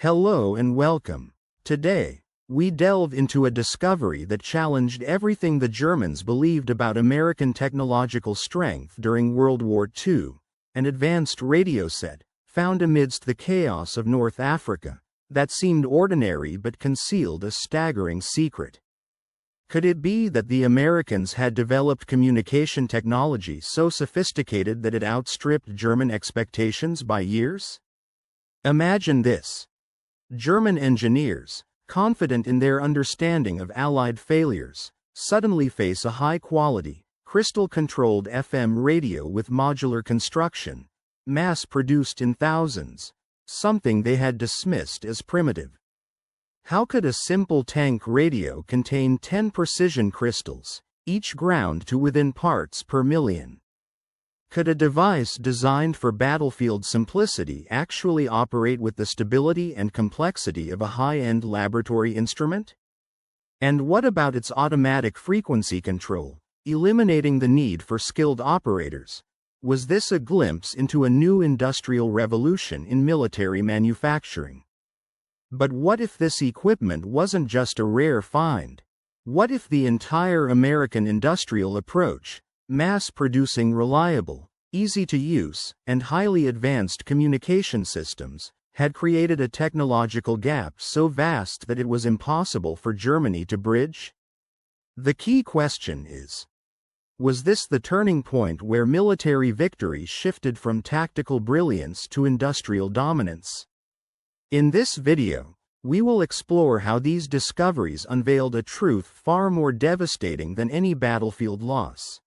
Hello and welcome. Today, we delve into a discovery that challenged everything the Germans believed about American technological strength during World War II, an advanced radio set, found amidst the chaos of North Africa, that seemed ordinary but concealed a staggering secret. Could it be that the Americans had developed communication technology so sophisticated that it outstripped German expectations by years? Imagine this. German engineers, confident in their understanding of Allied failures, suddenly face a high-quality, crystal-controlled FM radio with modular construction, mass-produced in thousands, something they had dismissed as primitive. How could a simple tank radio contain 10 precision crystals, each ground to within parts per million? Could a device designed for battlefield simplicity actually operate with the stability and complexity of a high-end laboratory instrument? And what about its automatic frequency control, eliminating the need for skilled operators? Was this a glimpse into a new industrial revolution in military manufacturing? But what if this equipment wasn't just a rare find? What if the entire American industrial approach, mass-producing reliable, easy-to-use, and highly advanced communication systems, had created a technological gap so vast that it was impossible for Germany to bridge? The key question is, was this the turning point where military victory shifted from tactical brilliance to industrial dominance? In this video, we will explore how these discoveries unveiled a truth far more devastating than any battlefield loss: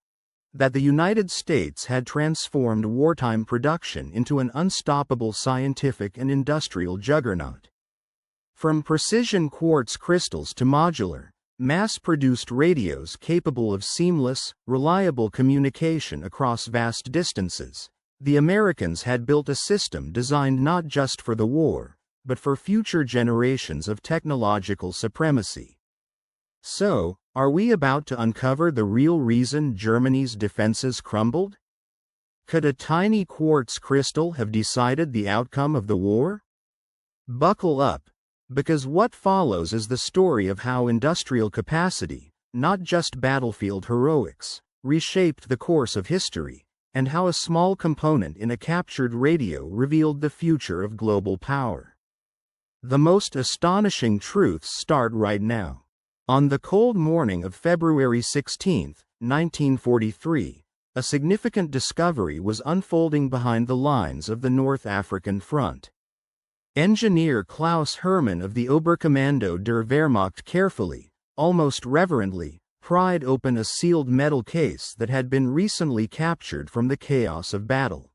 that the United States had transformed wartime production into an unstoppable scientific and industrial juggernaut. From precision quartz crystals to modular, mass-produced radios capable of seamless, reliable communication across vast distances, the Americans had built a system designed not just for the war, but for future generations of technological supremacy. So, are we about to uncover the real reason Germany's defenses crumbled? Could a tiny quartz crystal have decided the outcome of the war? Buckle up, because what follows is the story of how industrial capacity, not just battlefield heroics, reshaped the course of history, and how a small component in a captured radio revealed the future of global power. The most astonishing truths start right now. On the cold morning of February 16, 1943, a significant discovery was unfolding behind the lines of the North African front. Engineer Klaus Hermann of the Oberkommando der Wehrmacht carefully, almost reverently, pried open a sealed metal case that had been recently captured from the chaos of battle.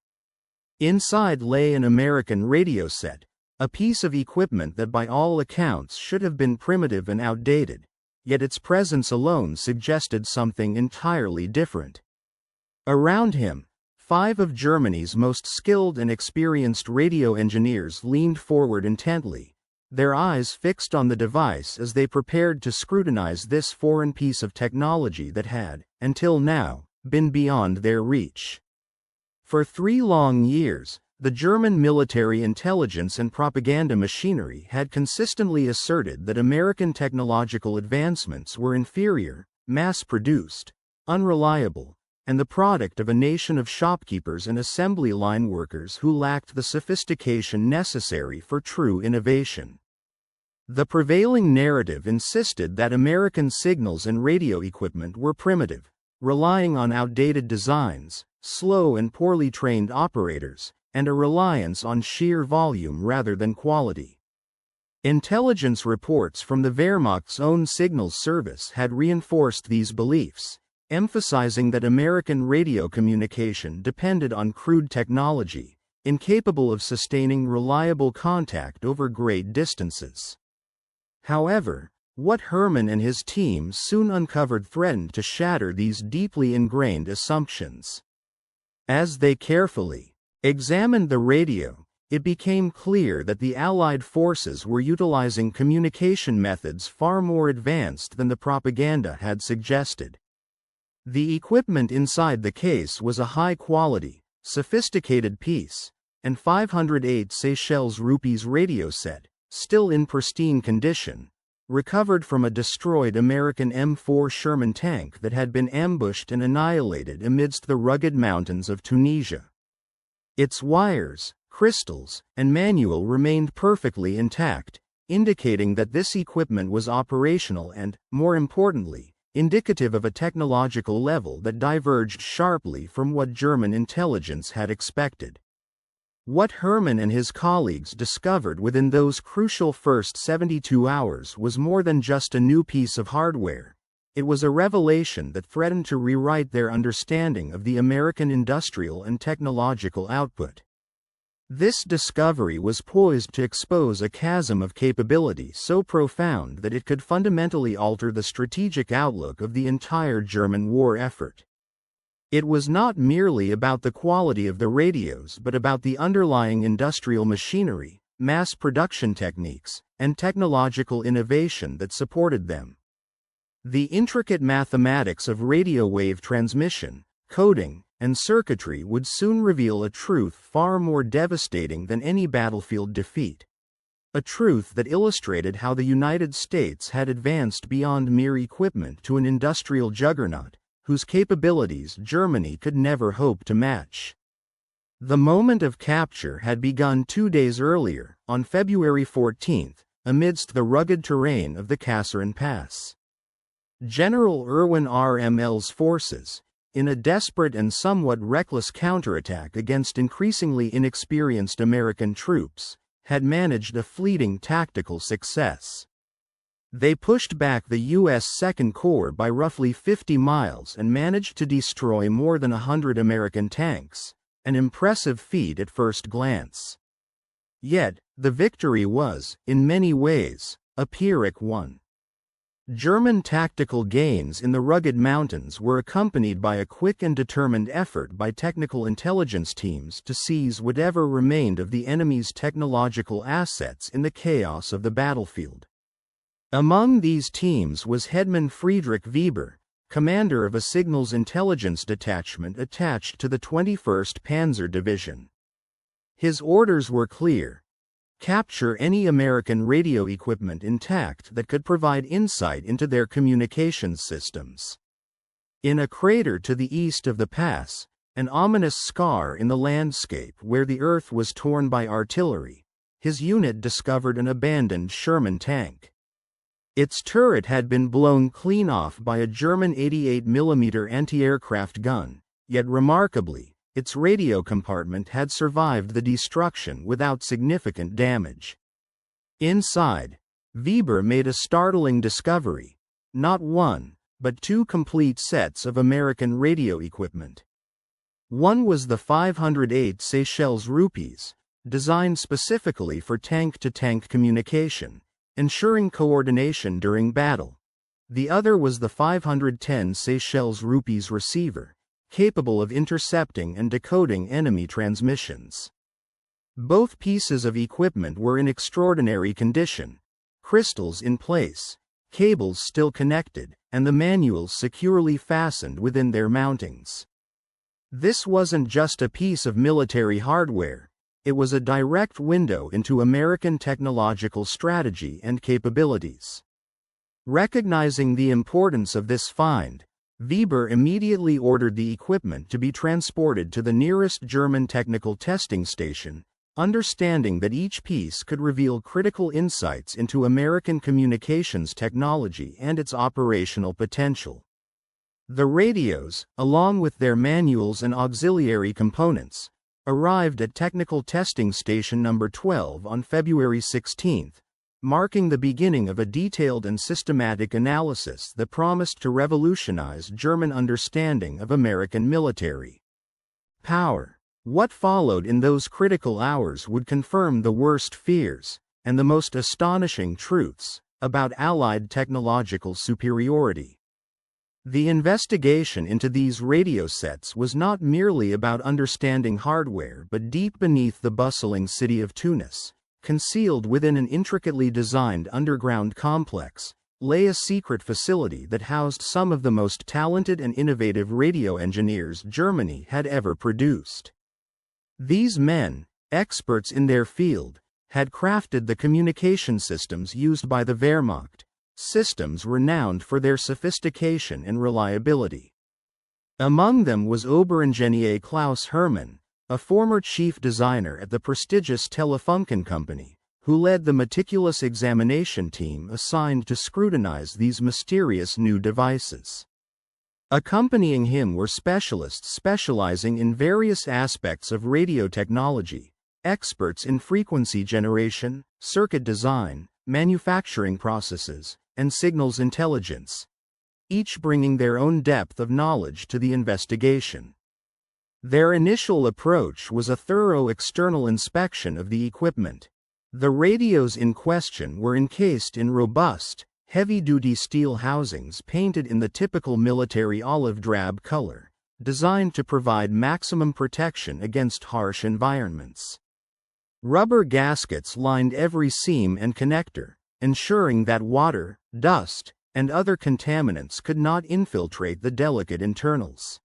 Inside lay an American radio set, a piece of equipment that by all accounts should have been primitive and outdated, yet its presence alone suggested something entirely different. Around him, 5 of Germany's most skilled and experienced radio engineers leaned forward intently, their eyes fixed on the device as they prepared to scrutinize this foreign piece of technology that had, until now, been beyond their reach. For 3 long years, the German military intelligence and propaganda machinery had consistently asserted that American technological advancements were inferior, mass-produced, unreliable, and the product of a nation of shopkeepers and assembly line workers who lacked the sophistication necessary for true innovation. The prevailing narrative insisted that American signals and radio equipment were primitive, relying on outdated designs, slow and poorly trained operators, and a reliance on sheer volume rather than quality. Intelligence reports from the Wehrmacht's own signals service had reinforced these beliefs, emphasizing that American radio communication depended on crude technology, incapable of sustaining reliable contact over great distances. However, what Hermann and his team soon uncovered threatened to shatter these deeply ingrained assumptions. As they carefully examined the radio, it became clear that the Allied forces were utilizing communication methods far more advanced than the propaganda had suggested. The equipment inside the case was a high-quality, sophisticated piece, and 508 Seychelles rupees radio set, still in pristine condition, recovered from a destroyed American M4 Sherman tank that had been ambushed and annihilated amidst the rugged mountains of Tunisia. Its wires, crystals, and manual remained perfectly intact, indicating that this equipment was operational and, more importantly, indicative of a technological level that diverged sharply from what German intelligence had expected. What Hermann and his colleagues discovered within those crucial first 72 hours was more than just a new piece of hardware. It was a revelation that threatened to rewrite their understanding of the American industrial and technological output. This discovery was poised to expose a chasm of capability so profound that it could fundamentally alter the strategic outlook of the entire German war effort. It was not merely about the quality of the radios but about the underlying industrial machinery, mass production techniques, and technological innovation that supported them. The intricate mathematics of radio wave transmission, coding, and circuitry would soon reveal a truth far more devastating than any battlefield defeat. A truth that illustrated how the United States had advanced beyond mere equipment to an industrial juggernaut, whose capabilities Germany could never hope to match. The moment of capture had begun 2 days earlier, on February 14, amidst the rugged terrain of the Kasserine Pass. General Erwin Rommel's forces, in a desperate and somewhat reckless counterattack against increasingly inexperienced American troops, had managed a fleeting tactical success. They pushed back the U.S. Second Corps by roughly 50 miles and managed to destroy more than 100 American tanks, an impressive feat at first glance. Yet, the victory was, in many ways, a Pyrrhic one. German tactical gains in the rugged mountains were accompanied by a quick and determined effort by technical intelligence teams to seize whatever remained of the enemy's technological assets in the chaos of the battlefield. Among these teams was Headman Friedrich Weber, commander of a signals intelligence detachment attached to the 21st Panzer Division. His orders were clear: capture any American radio equipment intact that could provide insight into their communications systems. In a crater to the east of the pass, an ominous scar in the landscape where the earth was torn by artillery, his unit discovered an abandoned Sherman tank. Its turret had been blown clean off by a German 88mm anti-aircraft gun, yet remarkably, its radio compartment had survived the destruction without significant damage. Inside, Weber made a startling discovery: not one, but 2 complete sets of American radio equipment. One was the 508 Seychelles rupees, designed specifically for tank-to-tank communication, ensuring coordination during battle. The other was the 510 Seychelles rupees receiver, capable of intercepting and decoding enemy transmissions. Both pieces of equipment were in extraordinary condition: crystals in place, cables still connected, and the manuals securely fastened within their mountings. This wasn't just a piece of military hardware, it was a direct window into American technological strategy and capabilities. Recognizing the importance of this find, Weber immediately ordered the equipment to be transported to the nearest German technical testing station, understanding that each piece could reveal critical insights into American communications technology and its operational potential. The radios, along with their manuals and auxiliary components, arrived at Technical Testing Station No. 12 on February 16, marking the beginning of a detailed and systematic analysis that promised to revolutionize German understanding of American military power. What followed in those critical hours would confirm the worst fears and the most astonishing truths about Allied technological superiority. The investigation into these radio sets was not merely about understanding hardware but deep beneath the bustling city of Tunis, concealed within an intricately designed underground complex, lay a secret facility that housed some of the most talented and innovative radio engineers Germany had ever produced. These men, experts in their field, had crafted the communication systems used by the Wehrmacht, systems renowned for their sophistication and reliability. Among them was Oberingenieur Klaus Hermann, a former chief designer at the prestigious Telefunken company, who led the meticulous examination team assigned to scrutinize these mysterious new devices. Accompanying him were specialists specializing in various aspects of radio technology, experts in frequency generation, circuit design, manufacturing processes, and signals intelligence, each bringing their own depth of knowledge to the investigation. Their initial approach was a thorough external inspection of the equipment. The radios in question were encased in robust, heavy-duty steel housings painted in the typical military olive drab color, designed to provide maximum protection against harsh environments. Rubber gaskets lined every seam and connector, ensuring that water, dust, and other contaminants could not infiltrate the delicate internals.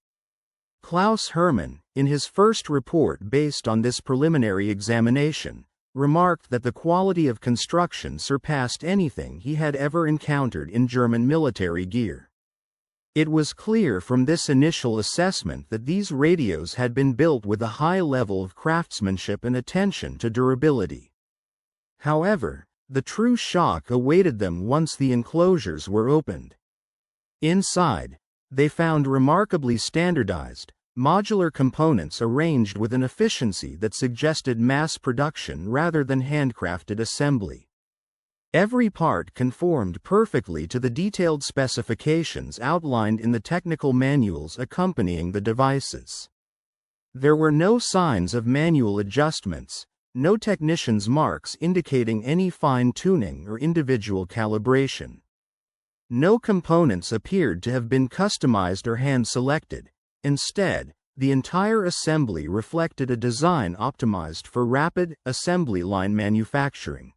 Klaus Hermann, in his first report based on this preliminary examination, remarked that the quality of construction surpassed anything he had ever encountered in German military gear. It was clear from this initial assessment that these radios had been built with a high level of craftsmanship and attention to durability. However, the true shock awaited them once the enclosures were opened. Inside, they found remarkably standardized, modular components arranged with an efficiency that suggested mass production rather than handcrafted assembly. Every part conformed perfectly to the detailed specifications outlined in the technical manuals accompanying the devices. There were no signs of manual adjustments, no technician's marks indicating any fine-tuning or individual calibration. No components appeared to have been customized or hand-selected. Instead, the entire assembly reflected a design optimized for rapid, assembly line manufacturing.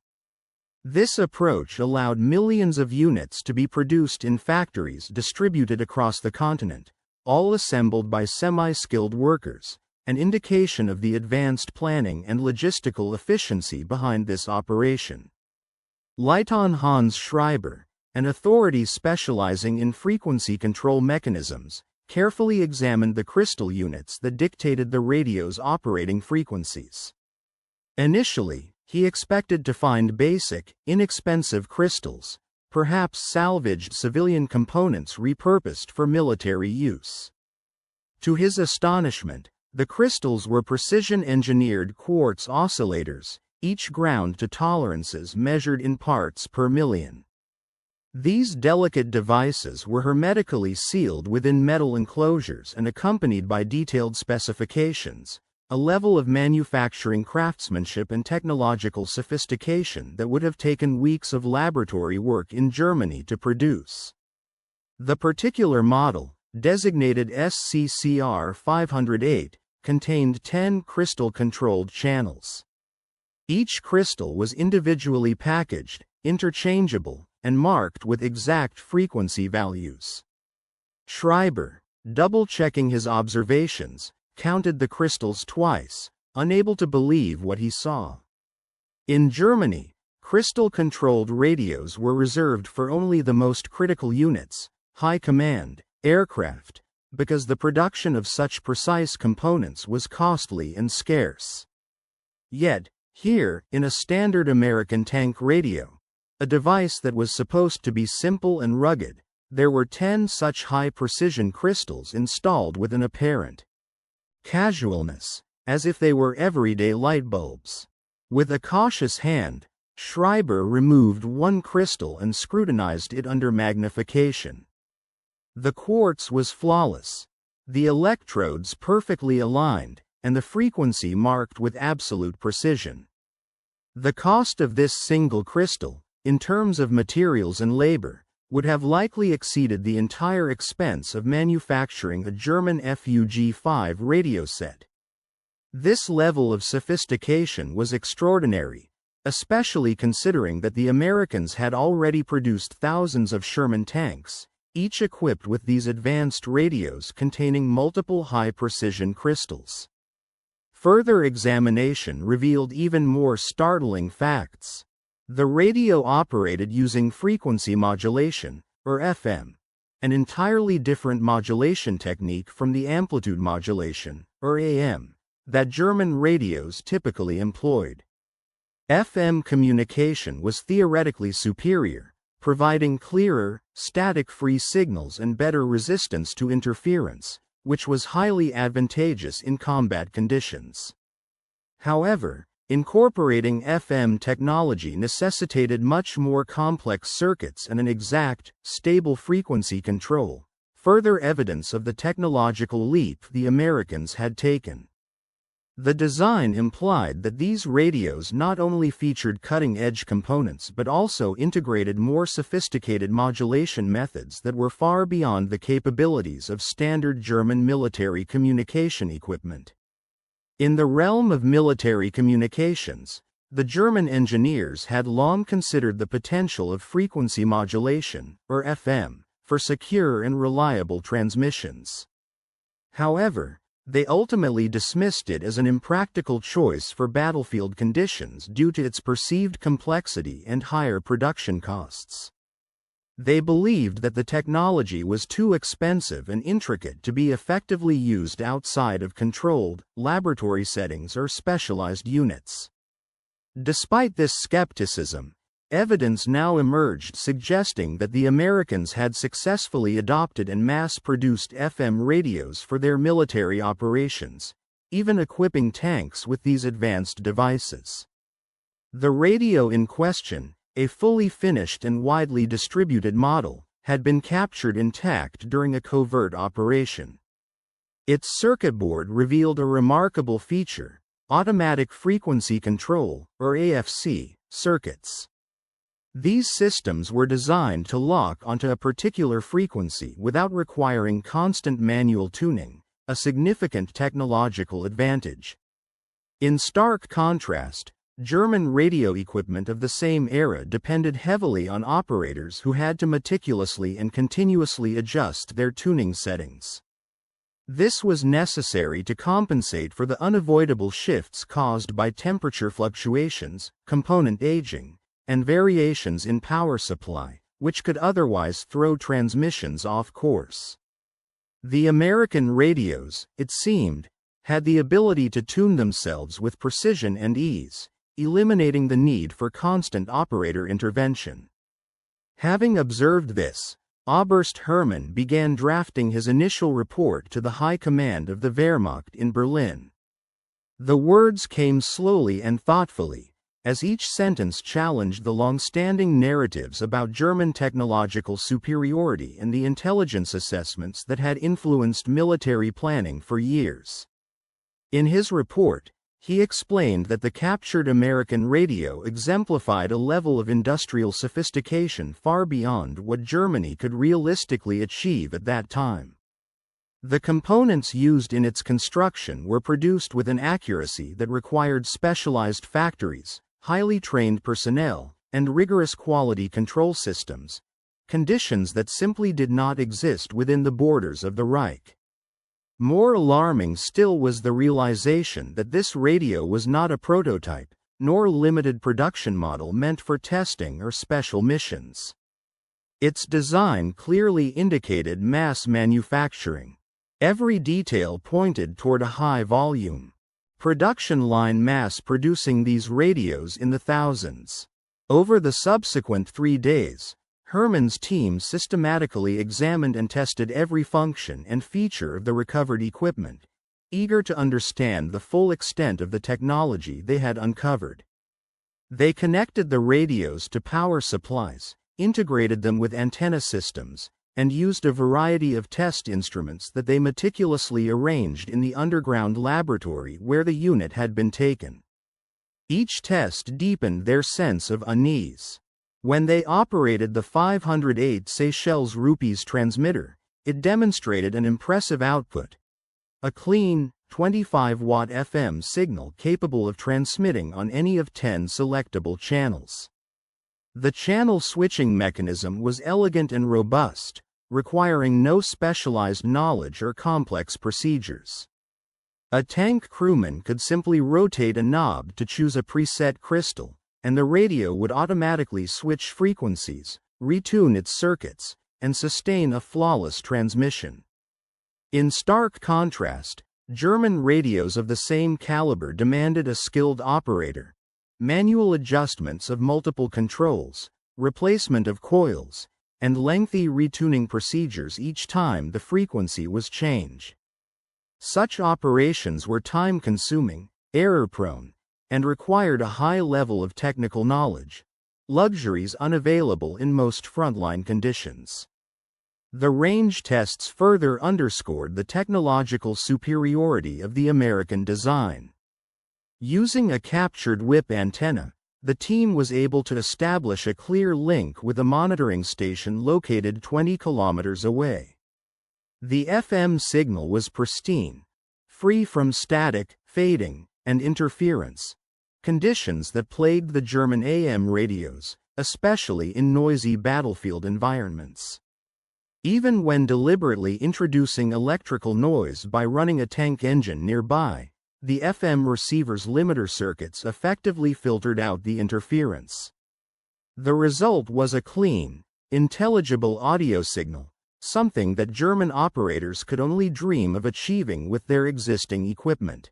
This approach allowed millions of units to be produced in factories distributed across the continent, all assembled by semi-skilled workers, an indication of the advanced planning and logistical efficiency behind this operation. Leutnant Hans Schreiber, an authority specializing in frequency control mechanisms, carefully examined the crystal units that dictated the radio's operating frequencies. Initially, he expected to find basic, inexpensive crystals, perhaps salvaged civilian components repurposed for military use. To his astonishment, the crystals were precision-engineered quartz oscillators, each ground to tolerances measured in parts per million. These delicate devices were hermetically sealed within metal enclosures and accompanied by detailed specifications, a level of manufacturing craftsmanship and technological sophistication that would have taken weeks of laboratory work in Germany to produce. The particular model, designated SCCR 508, contained 10 crystal-controlled channels. Each crystal was individually packaged, interchangeable, and marked with exact frequency values. Schreiber, double-checking his observations, counted the crystals twice, unable to believe what he saw. In Germany, crystal-controlled radios were reserved for only the most critical units, high command, aircraft, because the production of such precise components was costly and scarce. Yet, here, in a standard American tank radio, a device that was supposed to be simple and rugged, there were 10 such high-precision crystals installed with an apparent casualness, as if they were everyday light bulbs. With a cautious hand, Schreiber removed one crystal and scrutinized it under magnification. The quartz was flawless, the electrodes perfectly aligned, and the frequency marked with absolute precision. The cost of this single crystal, in terms of materials and labor, would have likely exceeded the entire expense of manufacturing a German FUG-5 radio set. This level of sophistication was extraordinary, especially considering that the Americans had already produced thousands of Sherman tanks, each equipped with these advanced radios containing multiple high-precision crystals. Further examination revealed even more startling facts. The radio operated using frequency modulation, or FM, an entirely different modulation technique from the amplitude modulation, or AM, that German radios typically employed. FM communication was theoretically superior, providing clearer, static-free signals and better resistance to interference, which was highly advantageous in combat conditions. However, incorporating FM technology necessitated much more complex circuits and an exact, stable frequency control, further evidence of the technological leap the Americans had taken. The design implied that these radios not only featured cutting-edge components but also integrated more sophisticated modulation methods that were far beyond the capabilities of standard German military communication equipment. In the realm of military communications, the German engineers had long considered the potential of frequency modulation, or FM, for secure and reliable transmissions. However, they ultimately dismissed it as an impractical choice for battlefield conditions due to its perceived complexity and higher production costs. They believed that the technology was too expensive and intricate to be effectively used outside of controlled, laboratory settings or specialized units. Despite this skepticism, evidence now emerged suggesting that the Americans had successfully adopted and mass-produced FM radios for their military operations, even equipping tanks with these advanced devices. The radio in question, a fully finished and widely distributed model, had been captured intact during a covert operation. Its circuit board revealed a remarkable feature: automatic frequency control, or AFC, circuits. These systems were designed to lock onto a particular frequency without requiring constant manual tuning, a significant technological advantage. In stark contrast, German radio equipment of the same era depended heavily on operators who had to meticulously and continuously adjust their tuning settings. This was necessary to compensate for the unavoidable shifts caused by temperature fluctuations, component aging, and variations in power supply, which could otherwise throw transmissions off course. The American radios, it seemed, had the ability to tune themselves with precision and ease, eliminating the need for constant operator intervention. Having observed this, Oberst Hermann began drafting his initial report to the High Command of the Wehrmacht in Berlin. The words came slowly and thoughtfully, as each sentence challenged the long-standing narratives about German technological superiority and the intelligence assessments that had influenced military planning for years. In his report, he explained that the captured American radio exemplified a level of industrial sophistication far beyond what Germany could realistically achieve at that time. The components used in its construction were produced with an accuracy that required specialized factories, highly trained personnel, and rigorous quality control systems, conditions that simply did not exist within the borders of the Reich. More alarming still was the realization that this radio was not a prototype, nor a limited production model meant for testing or special missions. Its design clearly indicated mass manufacturing. Every detail pointed toward a high volume production line mass producing these radios in the thousands. Over the subsequent 3 days, Hermann's team systematically examined and tested every function and feature of the recovered equipment, eager to understand the full extent of the technology they had uncovered. They connected the radios to power supplies, integrated them with antenna systems, and used a variety of test instruments that they meticulously arranged in the underground laboratory where the unit had been taken. Each test deepened their sense of unease. When they operated the 508 Seychelles rupees transmitter, it demonstrated an impressive output: a clean, 25-watt FM signal capable of transmitting on any of 10 selectable channels. The channel switching mechanism was elegant and robust, requiring no specialized knowledge or complex procedures. A tank crewman could simply rotate a knob to choose a preset crystal, and the radio would automatically switch frequencies, retune its circuits, and sustain a flawless transmission. In stark contrast, German radios of the same caliber demanded a skilled operator, manual adjustments of multiple controls, replacement of coils, and lengthy retuning procedures each time the frequency was changed. Such operations were time-consuming, error-prone, and required a high level of technical knowledge, luxuries unavailable in most frontline conditions. The range tests further underscored the technological superiority of the American design. Using a captured whip antenna, the team was able to establish a clear link with a monitoring station located 20 kilometers away. The FM signal was pristine, free from static, fading, and interference, conditions that plagued the German AM radios, especially in noisy battlefield environments. Even when deliberately introducing electrical noise by running a tank engine nearby, the FM receiver's limiter circuits effectively filtered out the interference. The result was a clean, intelligible audio signal, something that German operators could only dream of achieving with their existing equipment.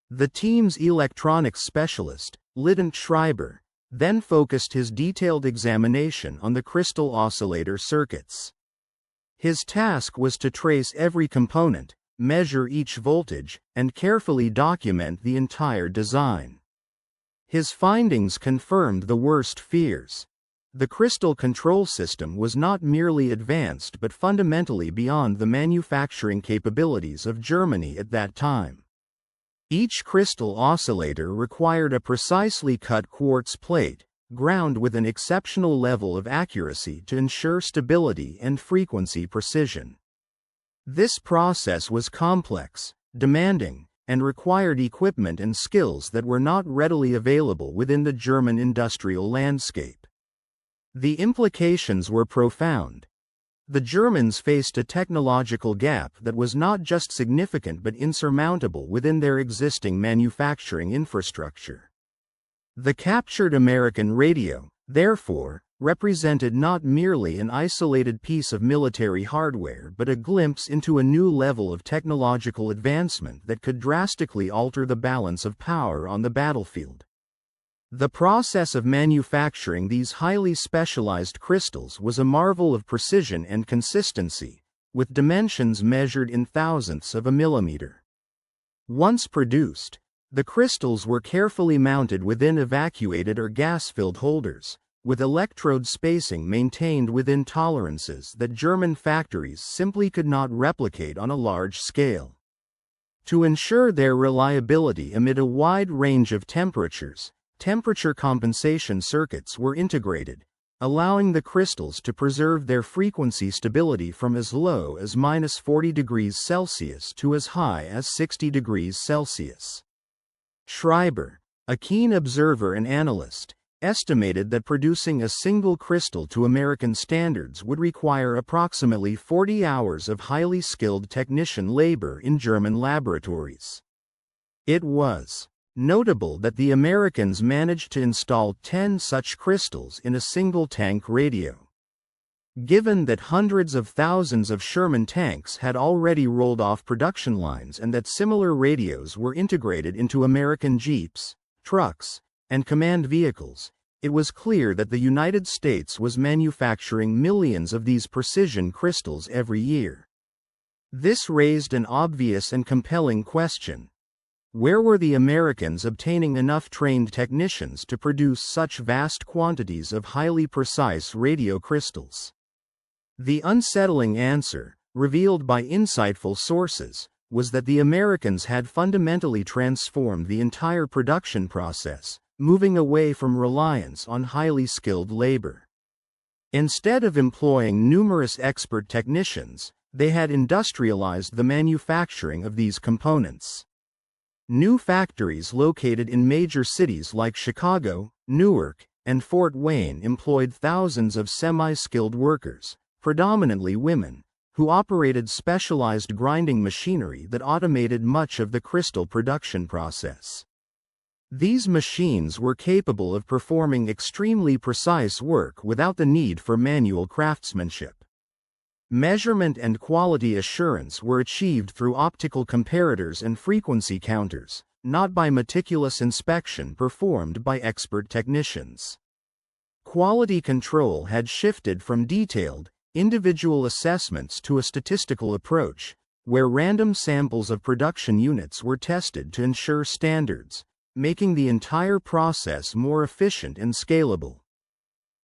The team's electronics specialist, Lieutenant Schreiber, then focused his detailed examination on the crystal oscillator circuits. His task was to trace every component, measure each voltage, and carefully document the entire design. His findings confirmed the worst fears. The crystal control system was not merely advanced but fundamentally beyond the manufacturing capabilities of Germany at that time. Each crystal oscillator required a precisely cut quartz plate, ground with an exceptional level of accuracy to ensure stability and frequency precision. This process was complex, demanding, and required equipment and skills that were not readily available within the German industrial landscape. The implications were profound. The Germans faced a technological gap that was not just significant but insurmountable within their existing manufacturing infrastructure. The captured American radio, therefore, represented not merely an isolated piece of military hardware but a glimpse into a new level of technological advancement that could drastically alter the balance of power on the battlefield. The process of manufacturing these highly specialized crystals was a marvel of precision and consistency, with dimensions measured in thousandths of a millimeter. Once produced, the crystals were carefully mounted within evacuated or gas-filled holders, with electrode spacing maintained within tolerances that German factories simply could not replicate on a large scale. To ensure their reliability amid a wide range of temperatures, temperature compensation circuits were integrated, allowing the crystals to preserve their frequency stability from as low as -40 degrees Celsius to as high as 60 degrees Celsius. Schreiber, a keen observer and analyst, estimated that producing a single crystal to American standards would require approximately 40 hours of highly skilled technician labor in German laboratories. It was notable that the Americans managed to install 10 such crystals in a single tank radio. Given that hundreds of thousands of Sherman tanks had already rolled off production lines and that similar radios were integrated into American jeeps, trucks, and command vehicles, it was clear that the United States was manufacturing millions of these precision crystals every year. This raised an obvious and compelling question. Where were the Americans obtaining enough trained technicians to produce such vast quantities of highly precise radio crystals? The unsettling answer, revealed by insightful sources, was that the Americans had fundamentally transformed the entire production process, moving away from reliance on highly skilled labor. Instead of employing numerous expert technicians, they had industrialized the manufacturing of these components. New factories located in major cities like Chicago, Newark, and Fort Wayne employed thousands of semi-skilled workers, predominantly women, who operated specialized grinding machinery that automated much of the crystal production process. These machines were capable of performing extremely precise work without the need for manual craftsmanship. Measurement and quality assurance were achieved through optical comparators and frequency counters, not by meticulous inspection performed by expert technicians. Quality control had shifted from detailed, individual assessments to a statistical approach, where random samples of production units were tested to ensure standards, making the entire process more efficient and scalable.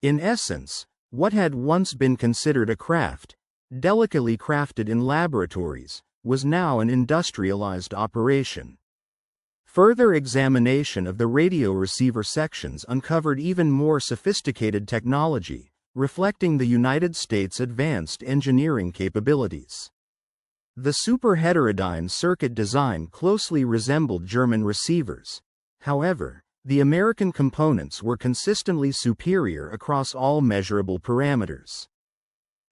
In essence, what had once been considered a craft, delicately crafted in laboratories, was now an industrialized operation. Further examination of the radio receiver sections uncovered even more sophisticated technology, reflecting the United States' advanced engineering capabilities. The super-heterodyne circuit design closely resembled German receivers. However, the American components were consistently superior across all measurable parameters.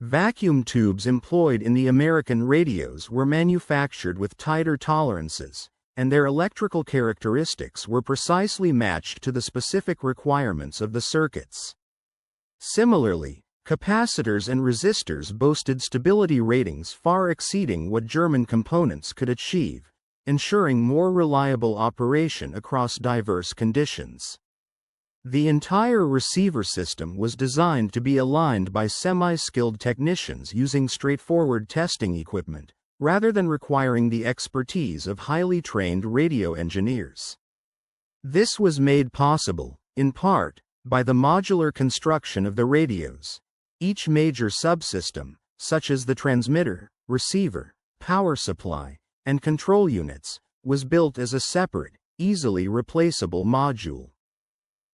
Vacuum tubes employed in the American radios were manufactured with tighter tolerances, and their electrical characteristics were precisely matched to the specific requirements of the circuits. Similarly, capacitors and resistors boasted stability ratings far exceeding what German components could achieve, ensuring more reliable operation across diverse conditions. The entire receiver system was designed to be aligned by semi-skilled technicians using straightforward testing equipment, rather than requiring the expertise of highly trained radio engineers. This was made possible, in part, by the modular construction of the radios. Each major subsystem, such as the transmitter, receiver, power supply, and control units, was built as a separate, easily replaceable module.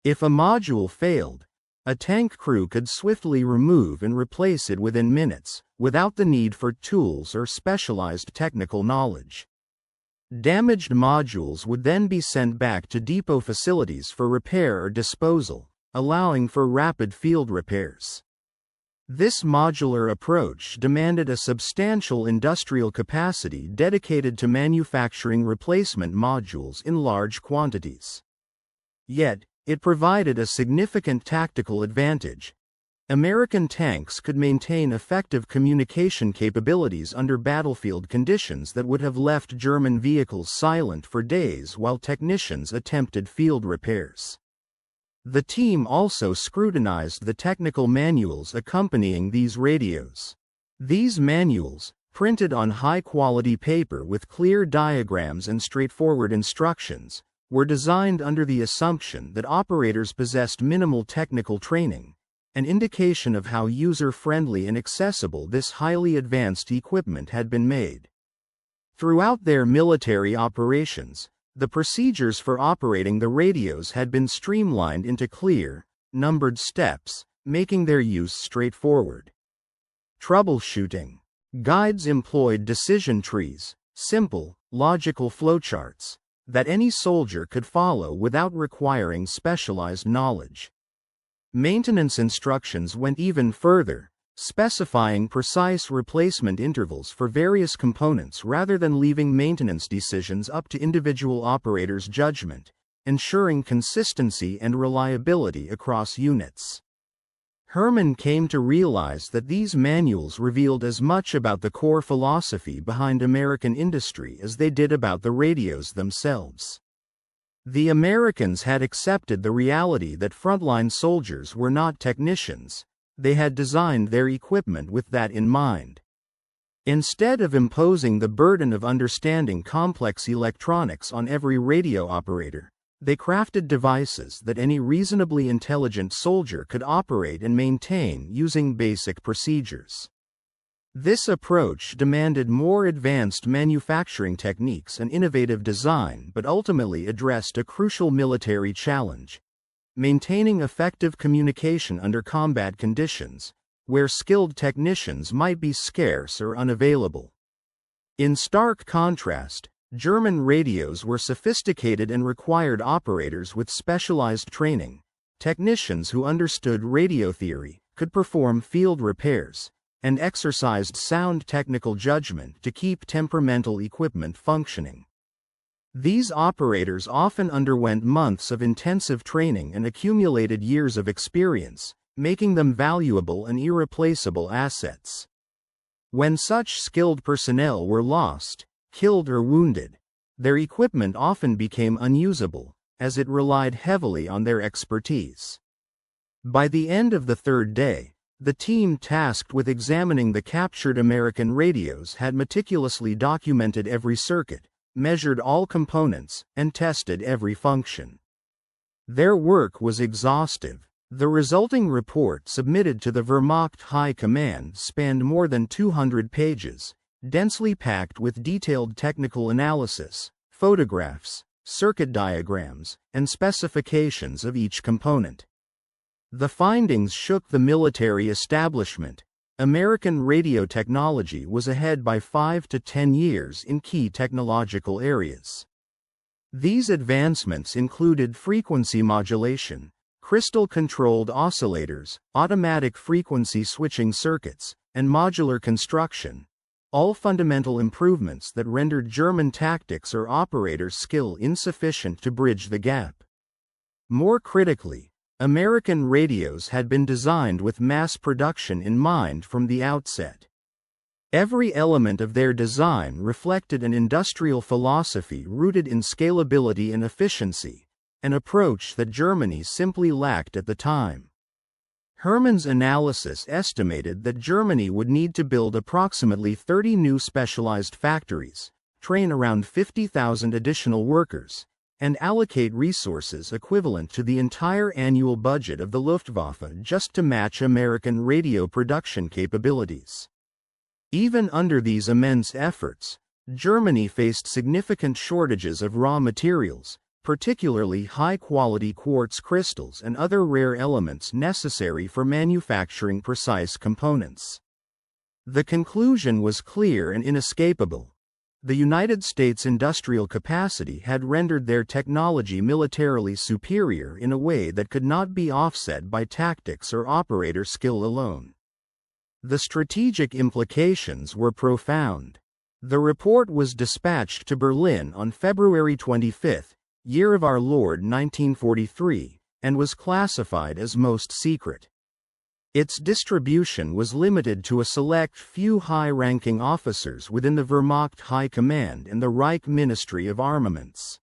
If a module failed, a tank crew could swiftly remove and replace it within minutes, without the need for tools or specialized technical knowledge. Damaged modules would then be sent back to depot facilities for repair or disposal, allowing for rapid field repairs. This modular approach demanded a substantial industrial capacity dedicated to manufacturing replacement modules in large quantities. Yet, it provided a significant tactical advantage. American tanks could maintain effective communication capabilities under battlefield conditions that would have left German vehicles silent for days while technicians attempted field repairs. The team also scrutinized the technical manuals accompanying these radios. These manuals, printed on high-quality paper with clear diagrams and straightforward instructions, were designed under the assumption that operators possessed minimal technical training, an indication of how user-friendly and accessible this highly advanced equipment had been made. Throughout their military operations, the procedures for operating the radios had been streamlined into clear, numbered steps, making their use straightforward. Troubleshooting. Guides employed decision trees, simple, logical flowcharts, that any soldier could follow without requiring specialized knowledge. Maintenance instructions went even further, specifying precise replacement intervals for various components rather than leaving maintenance decisions up to individual operators' judgment, ensuring consistency and reliability across units. Herman came to realize that these manuals revealed as much about the core philosophy behind American industry as they did about the radios themselves. The Americans had accepted the reality that frontline soldiers were not technicians. They had designed their equipment with that in mind. Instead of imposing the burden of understanding complex electronics on every radio operator, they crafted devices that any reasonably intelligent soldier could operate and maintain using basic procedures. This approach demanded more advanced manufacturing techniques and innovative design but ultimately addressed a crucial military challenge: maintaining effective communication under combat conditions, where skilled technicians might be scarce or unavailable. In stark contrast, German radios were sophisticated and required operators with specialized training, technicians who understood radio theory, could perform field repairs, and exercised sound technical judgment to keep temperamental equipment functioning. These operators often underwent months of intensive training and accumulated years of experience, making them valuable and irreplaceable assets. When such skilled personnel were lost, killed or wounded, their equipment often became unusable, as it relied heavily on their expertise. By the end of the third day, the team tasked with examining the captured American radios had meticulously documented every circuit, measured all components, and tested every function. Their work was exhaustive. The resulting report submitted to the Wehrmacht High Command spanned more than 200 pages, densely packed with detailed technical analysis, photographs, circuit diagrams, and specifications of each component. The findings shook the military establishment. American radio technology was ahead by 5 to 10 years in key technological areas. These advancements included frequency modulation, crystal-controlled oscillators, automatic frequency switching circuits, and modular construction, all fundamental improvements that rendered German tactics or operator skill insufficient to bridge the gap. More critically, American radios had been designed with mass production in mind from the outset. Every element of their design reflected an industrial philosophy rooted in scalability and efficiency, an approach that Germany simply lacked at the time. Hermann's analysis estimated that Germany would need to build approximately 30 new specialized factories, train around 50,000 additional workers, and allocate resources equivalent to the entire annual budget of the Luftwaffe just to match American radio production capabilities. Even under these immense efforts, Germany faced significant shortages of raw materials, particularly high-quality quartz crystals and other rare elements necessary for manufacturing precise components. The conclusion was clear and inescapable. The United States' industrial capacity had rendered their technology militarily superior in a way that could not be offset by tactics or operator skill alone. The strategic implications were profound. The report was dispatched to Berlin on February 25, year of our Lord 1943, and was classified as most secret. Its distribution was limited to a select few high-ranking officers within the Wehrmacht High Command and the Reich Ministry of Armaments.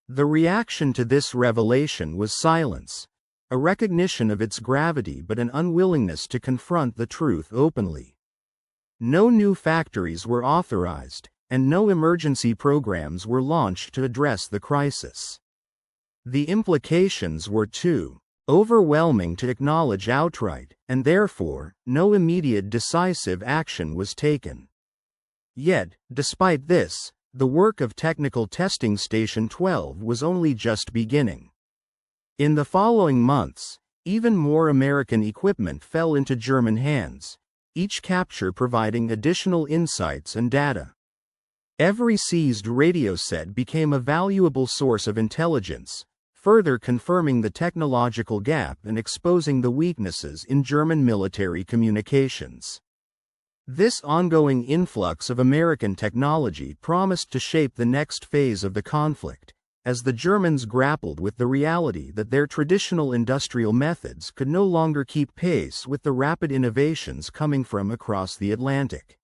The reaction to this revelation was silence, a recognition of its gravity but an unwillingness to confront the truth openly. No new factories were authorized, and no emergency programs were launched to address the crisis. The implications were too overwhelming to acknowledge outright, and therefore, no immediate decisive action was taken. Yet, despite this, the work of Technical Testing Station 12 was only just beginning. In the following months, even more American equipment fell into German hands, each capture providing additional insights and data. Every seized radio set became a valuable source of intelligence, further confirming the technological gap and exposing the weaknesses in German military communications. This ongoing influx of American technology promised to shape the next phase of the conflict, as the Germans grappled with the reality that their traditional industrial methods could no longer keep pace with the rapid innovations coming from across the Atlantic.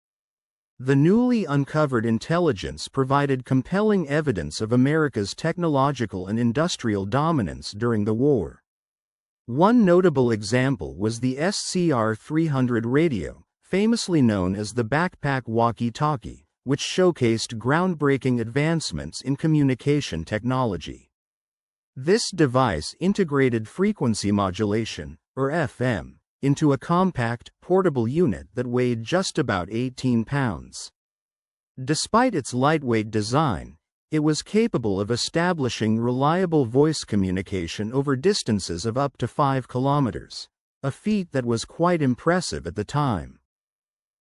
The newly uncovered intelligence provided compelling evidence of America's technological and industrial dominance during the war. One notable example was the SCR-300 radio, famously known as the backpack walkie-talkie, which showcased groundbreaking advancements in communication technology. This device integrated frequency modulation, or FM, into a compact, portable unit that weighed just about 18 pounds. Despite its lightweight design, it was capable of establishing reliable voice communication over distances of up to 5 kilometers, a feat that was quite impressive at the time.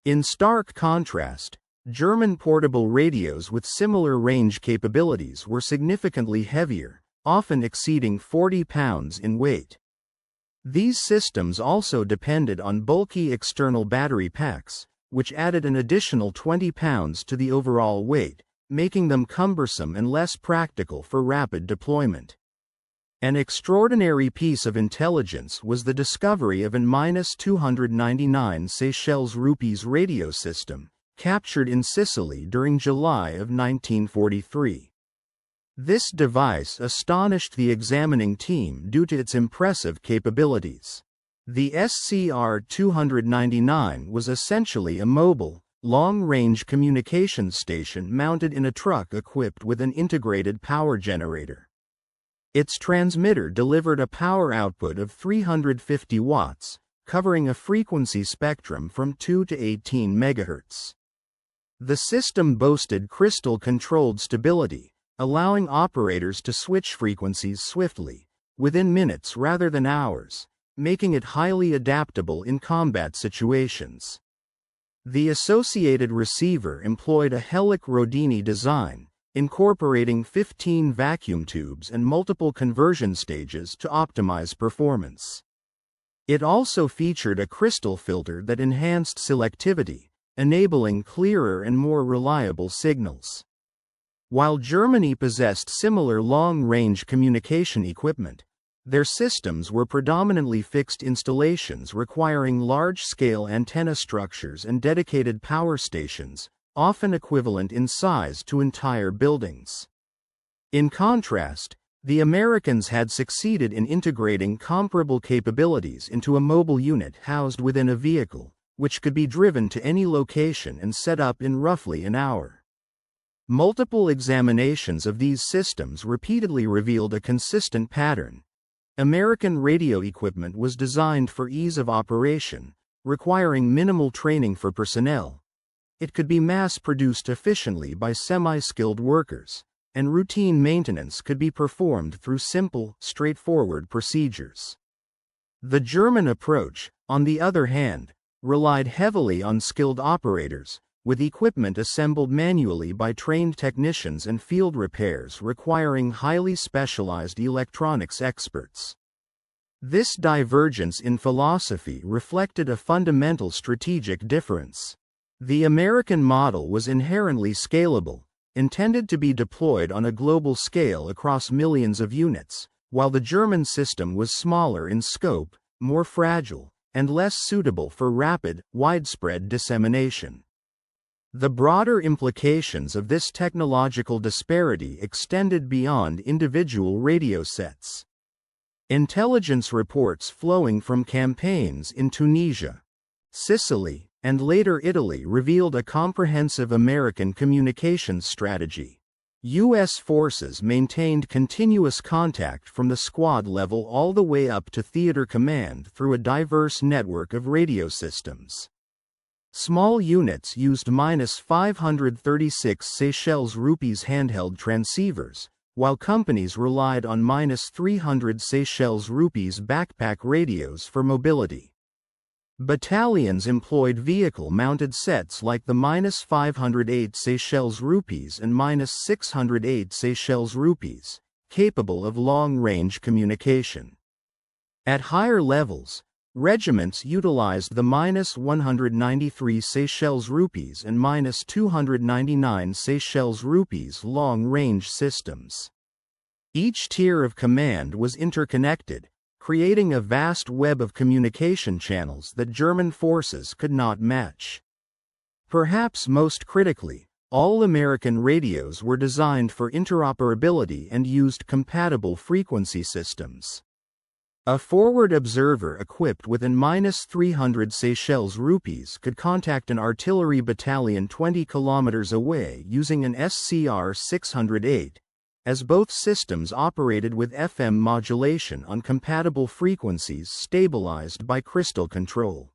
In stark contrast, German portable radios with similar range capabilities were significantly heavier, often exceeding 40 pounds in weight. These systems also depended on bulky external battery packs, which added an additional 20 pounds to the overall weight, making them cumbersome and less practical for rapid deployment. An extraordinary piece of intelligence was the discovery of an -299 Seychelles rupees radio system, captured in Sicily during July of 1943. This device astonished the examining team due to its impressive capabilities. The SCR-299 was essentially a mobile, long-range communications station mounted in a truck equipped with an integrated power generator. Its transmitter delivered a power output of 350 watts, covering a frequency spectrum from 2 to 18 MHz. The system boasted crystal-controlled stability, allowing operators to switch frequencies swiftly, within minutes rather than hours, making it highly adaptable in combat situations. The associated receiver employed a Helic-Rodini design, incorporating 15 vacuum tubes and multiple conversion stages to optimize performance. It also featured a crystal filter that enhanced selectivity, enabling clearer and more reliable signals. While Germany possessed similar long-range communication equipment, their systems were predominantly fixed installations requiring large-scale antenna structures and dedicated power stations, often equivalent in size to entire buildings. In contrast, the Americans had succeeded in integrating comparable capabilities into a mobile unit housed within a vehicle, which could be driven to any location and set up in roughly an hour. Multiple examinations of these systems repeatedly revealed a consistent pattern. American radio equipment was designed for ease of operation, requiring minimal training for personnel. It could be mass-produced efficiently by semi-skilled workers, and routine maintenance could be performed through simple, straightforward procedures. The German approach, on the other hand, relied heavily on skilled operators, with equipment assembled manually by trained technicians and field repairs requiring highly specialized electronics experts. This divergence in philosophy reflected a fundamental strategic difference. The American model was inherently scalable, intended to be deployed on a global scale across millions of units, while the German system was smaller in scope, more fragile, and less suitable for rapid, widespread dissemination. The broader implications of this technological disparity extended beyond individual radio sets. Intelligence reports flowing from campaigns in Tunisia, Sicily, and later Italy revealed a comprehensive American communications strategy. U.S. forces maintained continuous contact from the squad level all the way up to theater command through a diverse network of radio systems. Small units used -536 Seychelles rupees handheld transceivers, while companies relied on -300 Seychelles rupees backpack radios for mobility. Battalions employed vehicle-mounted sets like the -508 Seychelles rupees and -608 Seychelles rupees, capable of long-range communication. At higher levels, regiments utilized the -193 Seychelles rupees and -299 Seychelles rupees long-range systems. Each tier of command was interconnected, creating a vast web of communication channels that German forces could not match. Perhaps most critically, all American radios were designed for interoperability and used compatible frequency systems. A forward observer equipped with an -300 Seychelles rupees could contact an artillery battalion 20 kilometers away using an SCR-608, as both systems operated with FM modulation on compatible frequencies stabilized by crystal control.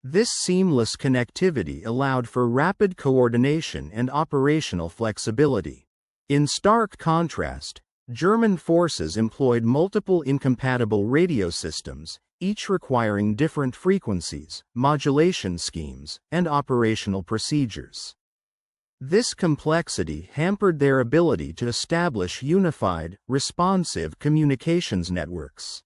This seamless connectivity allowed for rapid coordination and operational flexibility. In stark contrast, German forces employed multiple incompatible radio systems, each requiring different frequencies, modulation schemes, and operational procedures. This complexity hampered their ability to establish unified, responsive communications networks.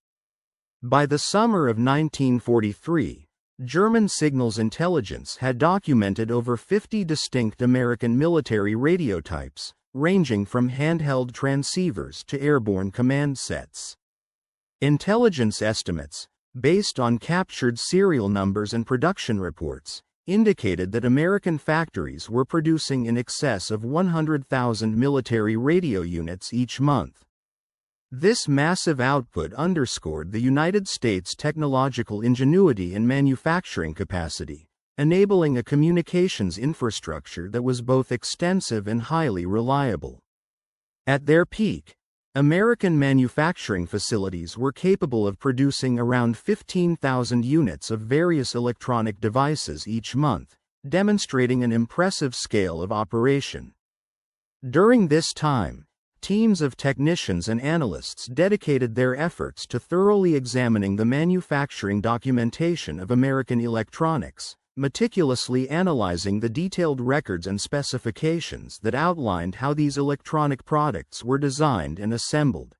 By the summer of 1943, German signals intelligence had documented over 50 distinct American military radio types, ranging from handheld transceivers to airborne command sets. Intelligence estimates, based on captured serial numbers and production reports, indicated that American factories were producing in excess of 100,000 military radio units each month. This massive output underscored the United States' technological ingenuity and manufacturing capacity, enabling a communications infrastructure that was both extensive and highly reliable. At their peak, American manufacturing facilities were capable of producing around 15,000 units of various electronic devices each month, demonstrating an impressive scale of operation. During this time, teams of technicians and analysts dedicated their efforts to thoroughly examining the manufacturing documentation of American electronics, meticulously analyzing the detailed records and specifications that outlined how these electronic products were designed and assembled.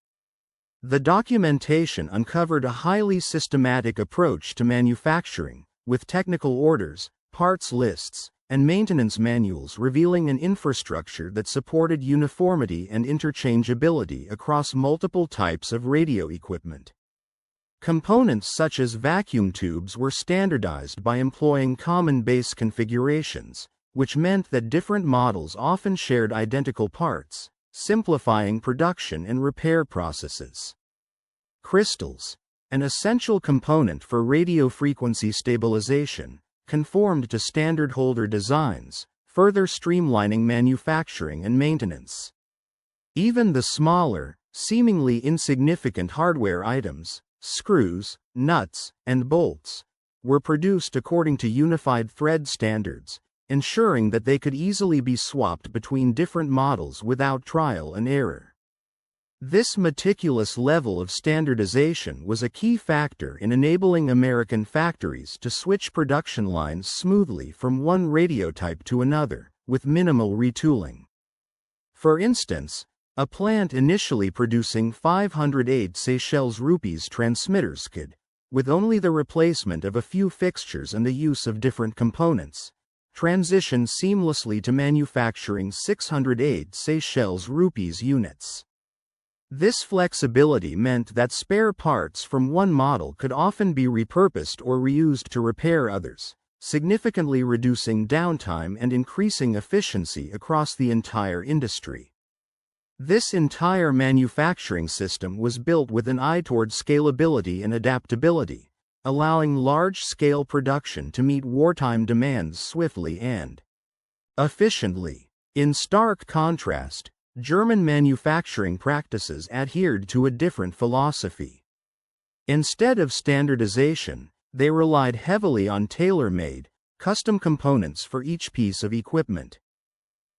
The documentation uncovered a highly systematic approach to manufacturing, with technical orders, parts lists, and maintenance manuals revealing an infrastructure that supported uniformity and interchangeability across multiple types of radio equipment. Components such as vacuum tubes were standardized by employing common base configurations, which meant that different models often shared identical parts, simplifying production and repair processes. Crystals, an essential component for radio frequency stabilization, conformed to standard holder designs, further streamlining manufacturing and maintenance. Even the smaller, seemingly insignificant hardware items, screws, nuts, and bolts, were produced according to unified thread standards, ensuring that they could easily be swapped between different models without trial and error. This meticulous level of standardization was a key factor in enabling American factories to switch production lines smoothly from one radio type to another, with minimal retooling. For instance, a plant initially producing 508 Seychelles rupees transmitters could, with only the replacement of a few fixtures and the use of different components, transition seamlessly to manufacturing 608 Seychelles rupees units. This flexibility meant that spare parts from one model could often be repurposed or reused to repair others, significantly reducing downtime and increasing efficiency across the entire industry. This entire manufacturing system was built with an eye toward scalability and adaptability, allowing large-scale production to meet wartime demands swiftly and efficiently. In stark contrast, German manufacturing practices adhered to a different philosophy. Instead of standardization, they relied heavily on tailor-made, custom components for each piece of equipment.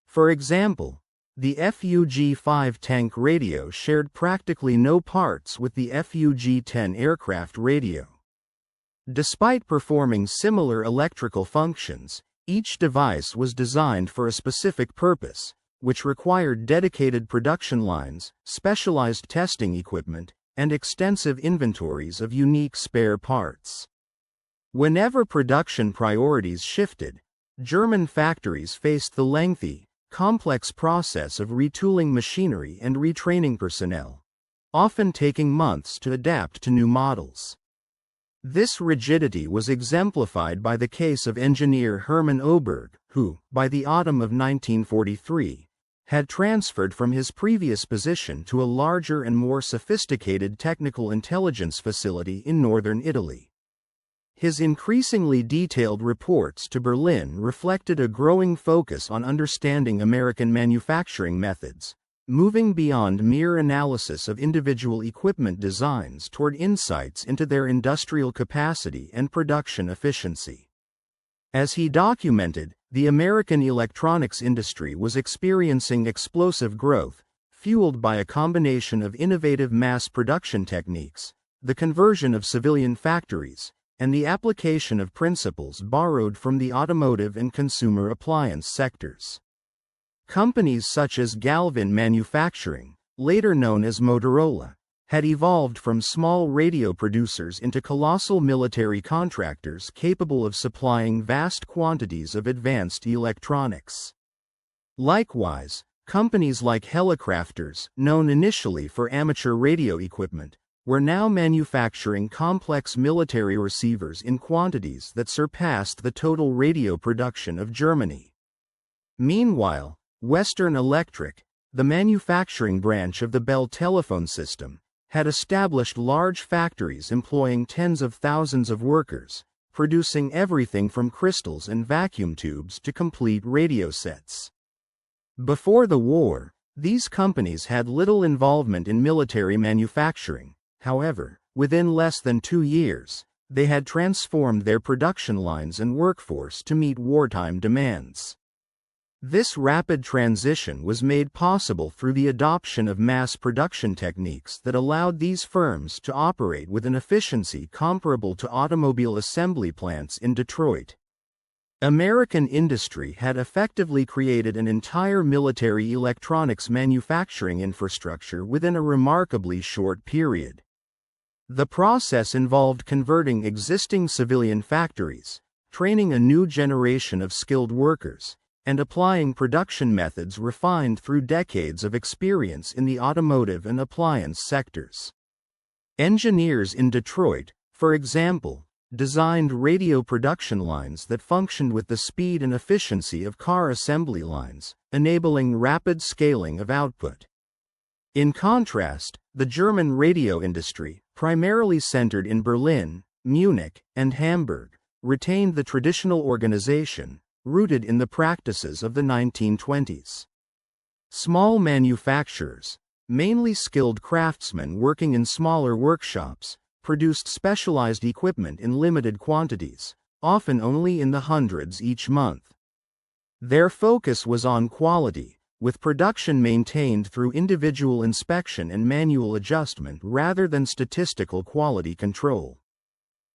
For example, the FUG-5 tank radio shared practically no parts with the FUG-10 aircraft radio. Despite performing similar electrical functions, each device was designed for a specific purpose, which required dedicated production lines, specialized testing equipment, and extensive inventories of unique spare parts. Whenever production priorities shifted, German factories faced the lengthy, complex process of retooling machinery and retraining personnel, often taking months to adapt to new models. This rigidity was exemplified by the case of engineer Hermann Oberg, who, by the autumn of 1943, had transferred from his previous position to a larger and more sophisticated technical intelligence facility in northern Italy. His increasingly detailed reports to Berlin reflected a growing focus on understanding American manufacturing methods, moving beyond mere analysis of individual equipment designs toward insights into their industrial capacity and production efficiency. As he documented, the American electronics industry was experiencing explosive growth, fueled by a combination of innovative mass production techniques, the conversion of civilian factories, and the application of principles borrowed from the automotive and consumer appliance sectors. Companies such as Galvin Manufacturing, later known as Motorola, had evolved from small radio producers into colossal military contractors capable of supplying vast quantities of advanced electronics. Likewise, companies like Helicrafters, known initially for amateur radio equipment, were now manufacturing complex military receivers in quantities that surpassed the total radio production of Germany. Meanwhile, Western Electric, the manufacturing branch of the Bell telephone system, had established large factories employing tens of thousands of workers, producing everything from crystals and vacuum tubes to complete radio sets. Before the war, these companies had little involvement in military manufacturing. However, within less than 2 years, they had transformed their production lines and workforce to meet wartime demands. This rapid transition was made possible through the adoption of mass production techniques that allowed these firms to operate with an efficiency comparable to automobile assembly plants in Detroit. American industry had effectively created an entire military electronics manufacturing infrastructure within a remarkably short period. The process involved converting existing civilian factories, training a new generation of skilled workers, and applying production methods refined through decades of experience in the automotive and appliance sectors. Engineers in Detroit, for example, designed radio production lines that functioned with the speed and efficiency of car assembly lines, enabling rapid scaling of output. In contrast, the German radio industry, primarily centered in Berlin, Munich, and Hamburg, retained the traditional organization, rooted in the practices of the 1920s. Small manufacturers, mainly skilled craftsmen working in smaller workshops, produced specialized equipment in limited quantities, often only in the hundreds each month. Their focus was on quality, with production maintained through individual inspection and manual adjustment rather than statistical quality control.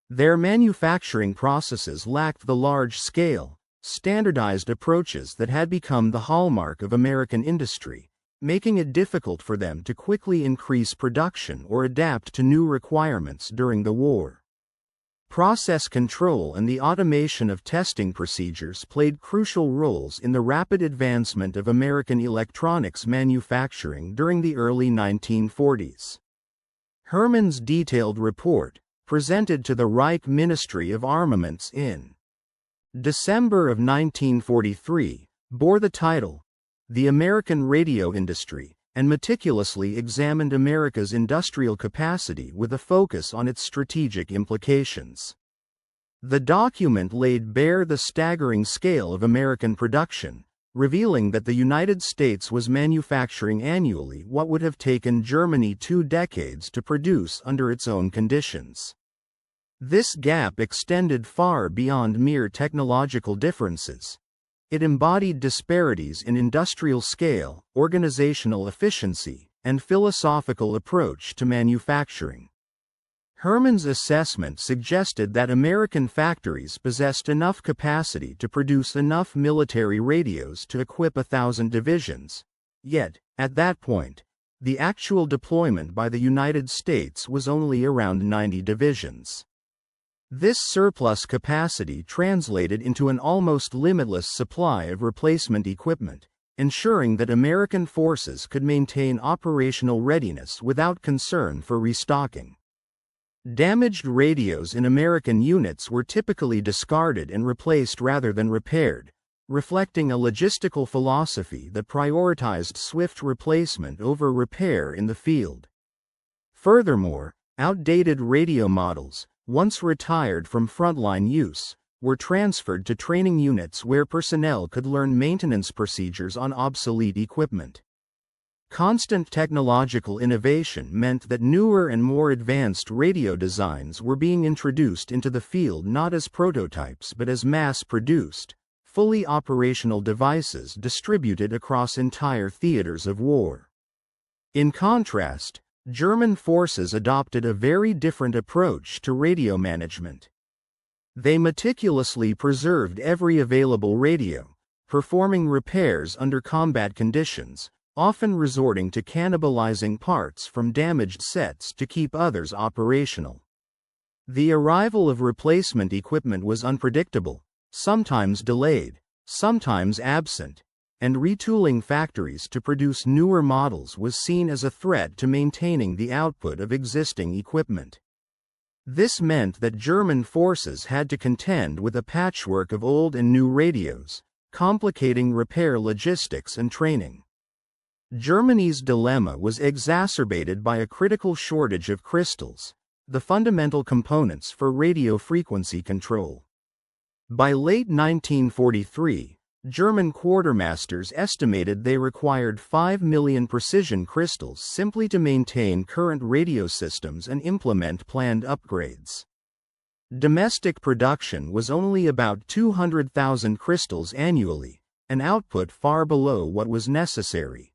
Their manufacturing processes lacked the large-scale, standardized approaches that had become the hallmark of American industry, making it difficult for them to quickly increase production or adapt to new requirements during the war. Process control and the automation of testing procedures played crucial roles in the rapid advancement of American electronics manufacturing during the early 1940s. Herman's detailed report, presented to the Reich Ministry of Armaments in December of 1943, bore the title, "The American Radio Industry," and meticulously examined America's industrial capacity with a focus on its strategic implications. The document laid bare the staggering scale of American production, revealing that the United States was manufacturing annually what would have taken Germany 2 decades to produce under its own conditions. This gap extended far beyond mere technological differences. It embodied disparities in industrial scale, organizational efficiency, and philosophical approach to manufacturing. Herman's assessment suggested that American factories possessed enough capacity to produce enough military radios to equip 1,000 divisions, yet, at that point, the actual deployment by the United States was only around 90 divisions. This surplus capacity translated into an almost limitless supply of replacement equipment, ensuring that American forces could maintain operational readiness without concern for restocking. Damaged radios in American units were typically discarded and replaced rather than repaired, reflecting a logistical philosophy that prioritized swift replacement over repair in the field. Furthermore, outdated radio models, once retired from frontline use, were transferred to training units where personnel could learn maintenance procedures on obsolete equipment. Constant technological innovation meant that newer and more advanced radio designs were being introduced into the field not as prototypes but as mass-produced, fully operational devices distributed across entire theaters of war. In contrast, German forces adopted a very different approach to radio management. They meticulously preserved every available radio, performing repairs under combat conditions, often resorting to cannibalizing parts from damaged sets to keep others operational. The arrival of replacement equipment was unpredictable, sometimes delayed, sometimes absent, and retooling factories to produce newer models was seen as a threat to maintaining the output of existing equipment. This meant that German forces had to contend with a patchwork of old and new radios, complicating repair logistics and training. Germany's dilemma was exacerbated by a critical shortage of crystals, the fundamental components for radio frequency control. By late 1943, German quartermasters estimated they required 5 million precision crystals simply to maintain current radio systems and implement planned upgrades. Domestic production was only about 200,000 crystals annually, an output far below what was necessary.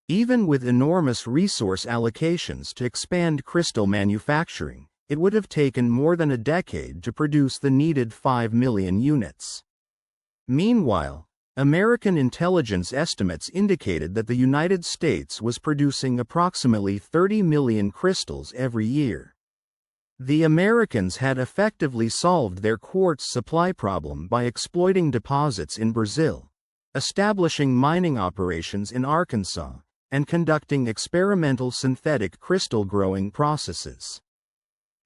Even with enormous resource allocations to expand crystal manufacturing, it would have taken more than a decade to produce the needed 5 million units. Meanwhile, American intelligence estimates indicated that the United States was producing approximately 30 million crystals every year. The Americans had effectively solved their quartz supply problem by exploiting deposits in Brazil, establishing mining operations in Arkansas, and conducting experimental synthetic crystal growing processes.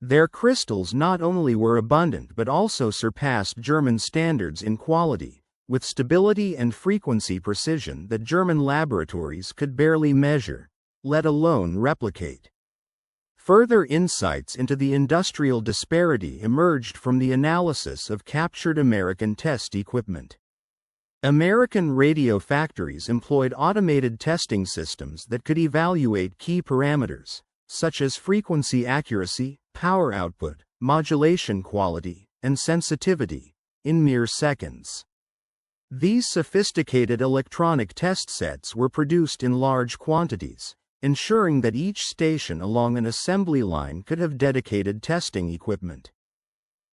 Their crystals not only were abundant but also surpassed German standards in quality, with stability and frequency precision that German laboratories could barely measure, let alone replicate. Further insights into the industrial disparity emerged from the analysis of captured American test equipment. American radio factories employed automated testing systems that could evaluate key parameters, such as frequency accuracy, power output, modulation quality, and sensitivity, in mere seconds. These sophisticated electronic test sets were produced in large quantities, ensuring that each station along an assembly line could have dedicated testing equipment.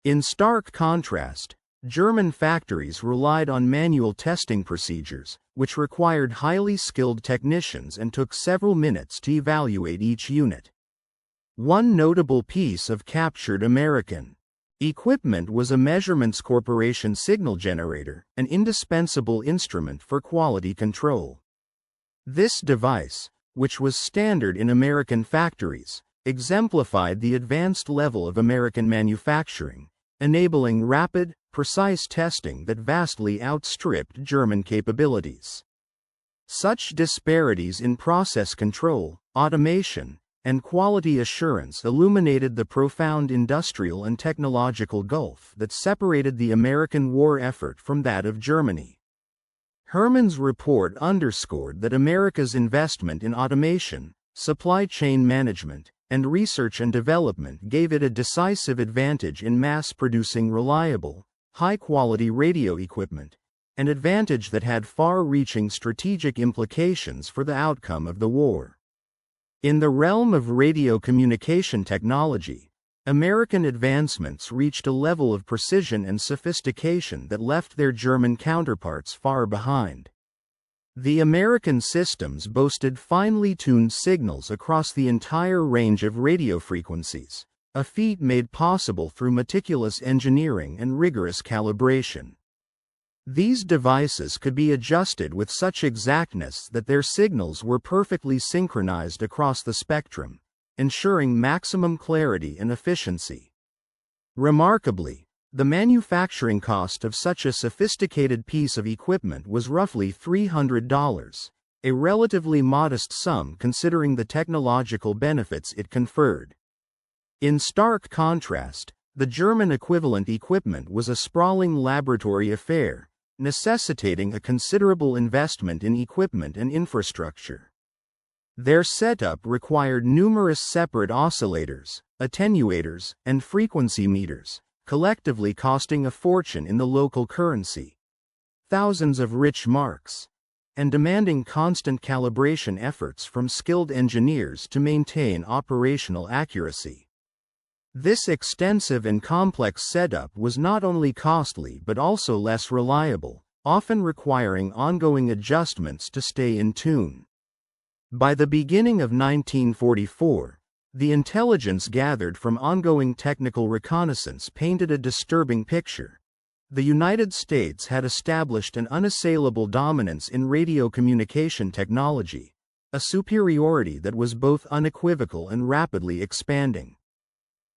In stark contrast, German factories relied on manual testing procedures, which required highly skilled technicians and took several minutes to evaluate each unit. One notable piece of captured American equipment was a Measurements Corporation signal generator, an indispensable instrument for quality control. This device, which was standard in American factories, exemplified the advanced level of American manufacturing, enabling rapid, precise testing that vastly outstripped German capabilities. Such disparities in process control, automation, and quality assurance illuminated the profound industrial and technological gulf that separated the American war effort from that of Germany. Herman's report underscored that America's investment in automation, supply chain management, and research and development gave it a decisive advantage in mass-producing reliable, high-quality radio equipment, an advantage that had far-reaching strategic implications for the outcome of the war. In the realm of radio communication technology, American advancements reached a level of precision and sophistication that left their German counterparts far behind. The American systems boasted finely tuned signals across the entire range of radio frequencies, a feat made possible through meticulous engineering and rigorous calibration. These devices could be adjusted with such exactness that their signals were perfectly synchronized across the spectrum, ensuring maximum clarity and efficiency. Remarkably, the manufacturing cost of such a sophisticated piece of equipment was roughly $300, a relatively modest sum considering the technological benefits it conferred. In stark contrast, the German equivalent equipment was a sprawling laboratory affair, necessitating a considerable investment in equipment and infrastructure. Their setup required numerous separate oscillators, attenuators, and frequency meters, collectively costing a fortune in the local currency, thousands of rich marks, and demanding constant calibration efforts from skilled engineers to maintain operational accuracy. This extensive and complex setup was not only costly but also less reliable, often requiring ongoing adjustments to stay in tune. By the beginning of 1944, the intelligence gathered from ongoing technical reconnaissance painted a disturbing picture. The United States had established an unassailable dominance in radio communication technology, a superiority that was both unequivocal and rapidly expanding.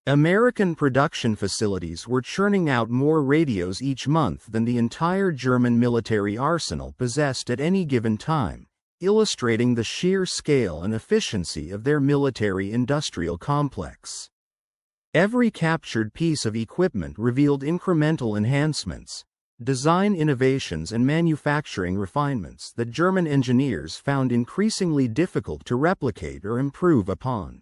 American production facilities were churning out more radios each month than the entire German military arsenal possessed at any given time, illustrating the sheer scale and efficiency of their military-industrial complex. Every captured piece of equipment revealed incremental enhancements, design innovations and manufacturing refinements that German engineers found increasingly difficult to replicate or improve upon.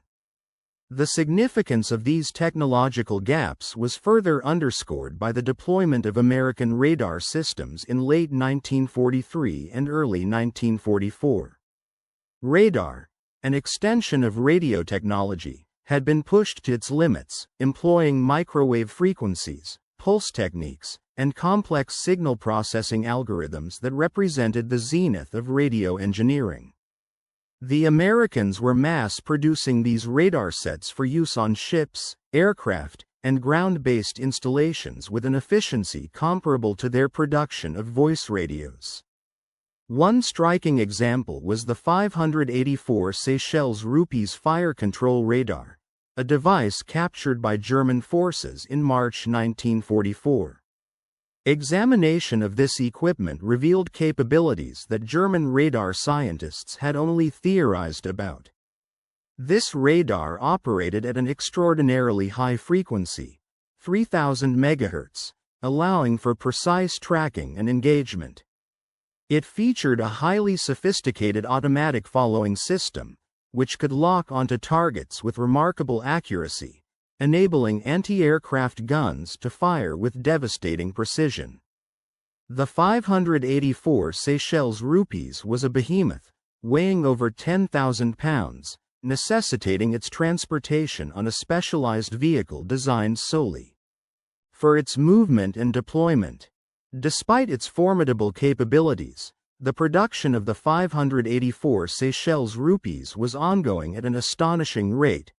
The significance of these technological gaps was further underscored by the deployment of American radar systems in late 1943 and early 1944. Radar, an extension of radio technology, had been pushed to its limits, employing microwave frequencies, pulse techniques, and complex signal processing algorithms that represented the zenith of radio engineering. The Americans were mass-producing these radar sets for use on ships, aircraft, and ground-based installations with an efficiency comparable to their production of voice radios. One striking example was the 584 Seychelles Rupees fire control radar, a device captured by German forces in March 1944. Examination of this equipment revealed capabilities that German radar scientists had only theorized about. This radar operated at an extraordinarily high frequency, 3000 MHz, allowing for precise tracking and engagement. It featured a highly sophisticated automatic following system, which could lock onto targets with remarkable accuracy, enabling anti-aircraft guns to fire with devastating precision. The 584 Seychelles Rupees was a behemoth, weighing over 10,000 pounds, necessitating its transportation on a specialized vehicle designed solely for its movement and deployment. Despite its formidable capabilities, the production of the 584 Seychelles Rupees was ongoing at an astonishing rate.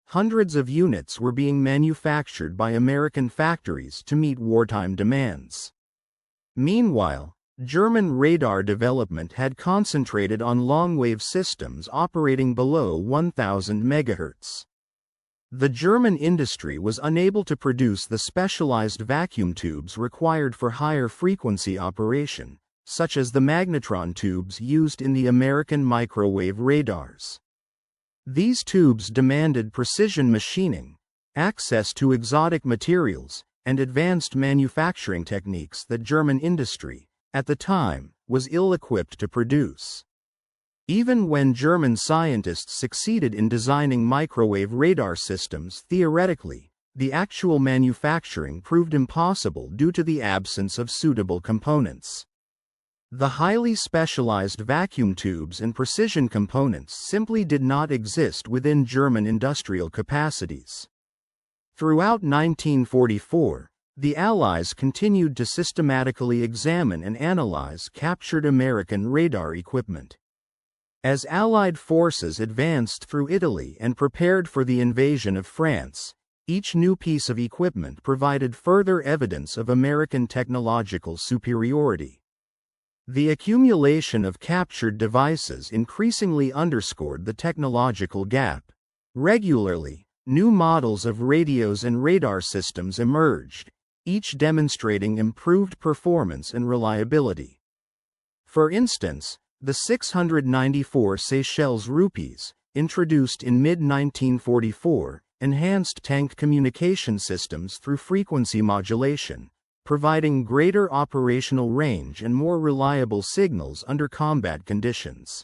Hundreds of units were being manufactured by American factories to meet wartime demands. Meanwhile, German radar development had concentrated on long-wave systems operating below 1000 MHz. The German industry was unable to produce the specialized vacuum tubes required for higher frequency operation, such as the magnetron tubes used in the American microwave radars. These tubes demanded precision machining, access to exotic materials, and advanced manufacturing techniques that German industry, at the time, was ill-equipped to produce. Even when German scientists succeeded in designing microwave radar systems theoretically, the actual manufacturing proved impossible due to the absence of suitable components. The highly specialized vacuum tubes and precision components simply did not exist within German industrial capacities. Throughout 1944, the Allies continued to systematically examine and analyze captured American radar equipment. As Allied forces advanced through Italy and prepared for the invasion of France, each new piece of equipment provided further evidence of American technological superiority. The accumulation of captured devices increasingly underscored the technological gap. Regularly, new models of radios and radar systems emerged, each demonstrating improved performance and reliability. For instance, the 694 Seychelles Rupees, introduced in mid-1944, enhanced tank communication systems through frequency modulation, providing greater operational range and more reliable signals under combat conditions.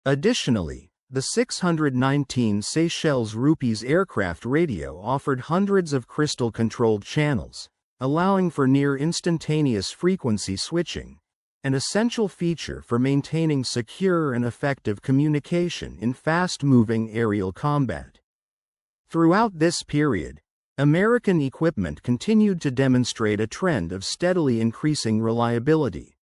Additionally, the 619 Seychelles Rupees aircraft radio offered hundreds of crystal-controlled channels, allowing for near-instantaneous frequency switching, an essential feature for maintaining secure and effective communication in fast-moving aerial combat. Throughout this period, American equipment continued to demonstrate a trend of steadily increasing reliability.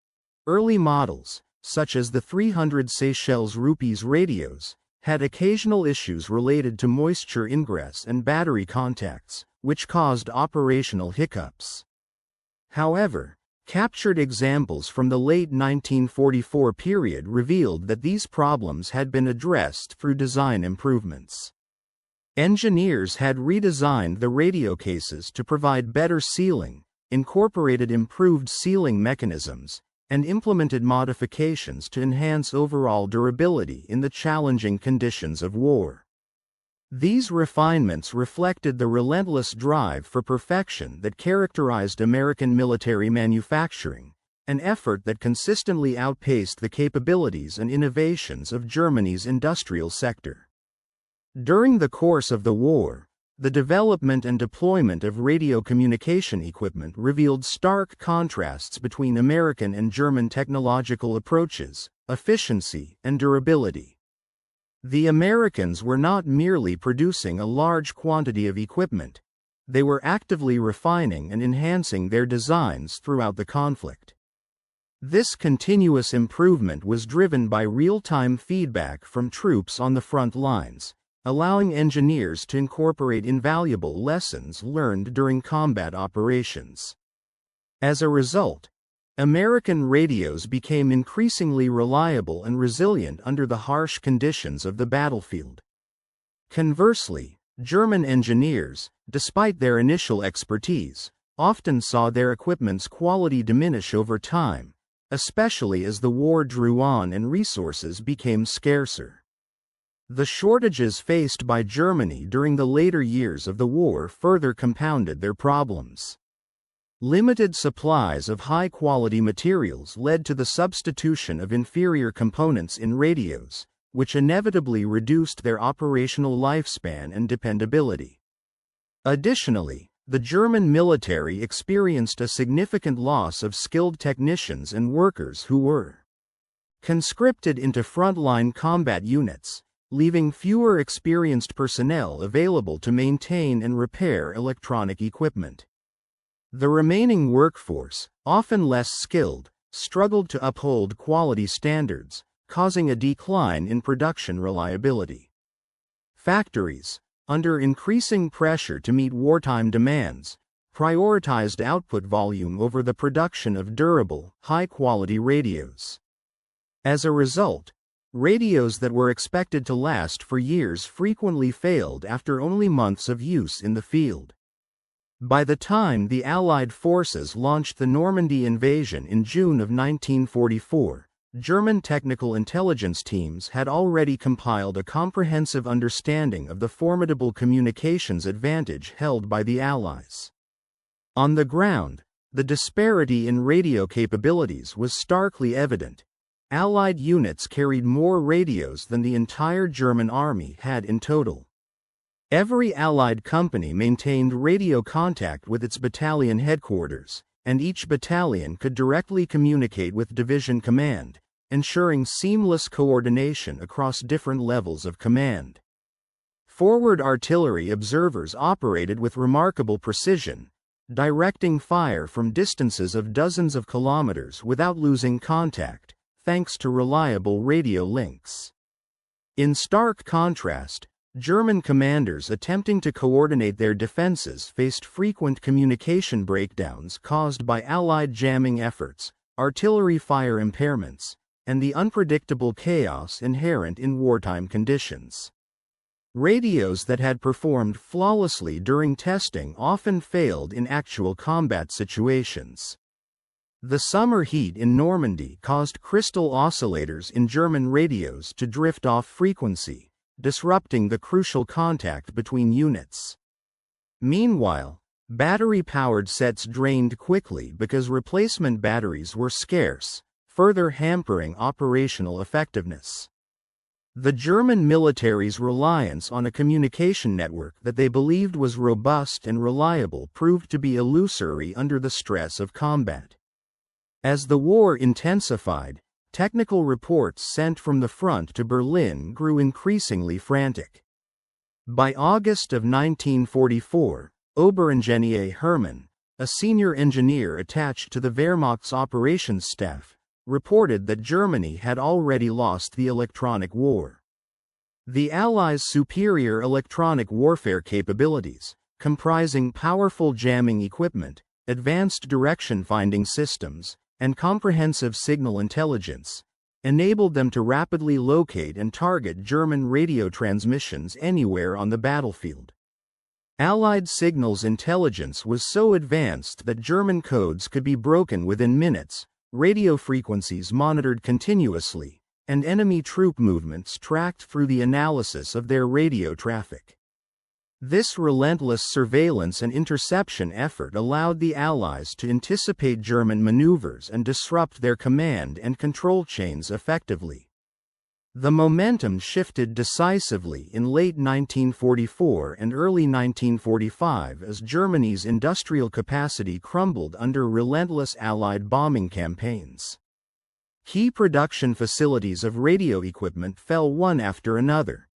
Early models, such as the 300 Seychelles rupees radios, had occasional issues related to moisture ingress and battery contacts, which caused operational hiccups. However, captured examples from the late 1944 period revealed that these problems had been addressed through design improvements. Engineers had redesigned the radio cases to provide better sealing, incorporated improved sealing mechanisms, and implemented modifications to enhance overall durability in the challenging conditions of war. These refinements reflected the relentless drive for perfection that characterized American military manufacturing, an effort that consistently outpaced the capabilities and innovations of Germany's industrial sector. During the course of the war, the development and deployment of radio communication equipment revealed stark contrasts between American and German technological approaches, efficiency, and durability. The Americans were not merely producing a large quantity of equipment, they were actively refining and enhancing their designs throughout the conflict. This continuous improvement was driven by real-time feedback from troops on the front lines, allowing engineers to incorporate invaluable lessons learned during combat operations. As a result, American radios became increasingly reliable and resilient under the harsh conditions of the battlefield. Conversely, German engineers, despite their initial expertise, often saw their equipment's quality diminish over time, especially as the war drew on and resources became scarcer. The shortages faced by Germany during the later years of the war further compounded their problems. Limited supplies of high-quality materials led to the substitution of inferior components in radios, which inevitably reduced their operational lifespan and dependability. Additionally, the German military experienced a significant loss of skilled technicians and workers who were conscripted into frontline combat units, leaving fewer experienced personnel available to maintain and repair electronic equipment. The remaining workforce, often less skilled, struggled to uphold quality standards, causing a decline in production reliability. Factories, under increasing pressure to meet wartime demands, prioritized output volume over the production of durable, high-quality radios. As a result, radios that were expected to last for years frequently failed after only months of use in the field. By the time the Allied forces launched the Normandy invasion in June of 1944, German technical intelligence teams had already compiled a comprehensive understanding of the formidable communications advantage held by the Allies. On the ground, the disparity in radio capabilities was starkly evident. Allied units carried more radios than the entire German army had in total. Every Allied company maintained radio contact with its battalion headquarters, and each battalion could directly communicate with division command, ensuring seamless coordination across different levels of command. Forward artillery observers operated with remarkable precision, directing fire from distances of dozens of kilometers without losing contact, thanks to reliable radio links. In stark contrast, German commanders attempting to coordinate their defenses faced frequent communication breakdowns caused by Allied jamming efforts, artillery fire impairments, and the unpredictable chaos inherent in wartime conditions. Radios that had performed flawlessly during testing often failed in actual combat situations. The summer heat in Normandy caused crystal oscillators in German radios to drift off frequency, disrupting the crucial contact between units. Meanwhile, battery-powered sets drained quickly because replacement batteries were scarce, further hampering operational effectiveness. The German military's reliance on a communication network that they believed was robust and reliable proved to be illusory under the stress of combat. As the war intensified, technical reports sent from the front to Berlin grew increasingly frantic. By August of 1944, Oberingenieur Hermann, a senior engineer attached to the Wehrmacht's operations staff, reported that Germany had already lost the electronic war. The Allies' superior electronic warfare capabilities, comprising powerful jamming equipment, advanced direction-finding systems, and comprehensive signal intelligence, enabled them to rapidly locate and target German radio transmissions anywhere on the battlefield. Allied signals intelligence was so advanced that German codes could be broken within minutes, radio frequencies monitored continuously, and enemy troop movements tracked through the analysis of their radio traffic. This relentless surveillance and interception effort allowed the Allies to anticipate German maneuvers and disrupt their command and control chains effectively. The momentum shifted decisively in late 1944 and early 1945 as Germany's industrial capacity crumbled under relentless Allied bombing campaigns. Key production facilities of radio equipment fell one after another.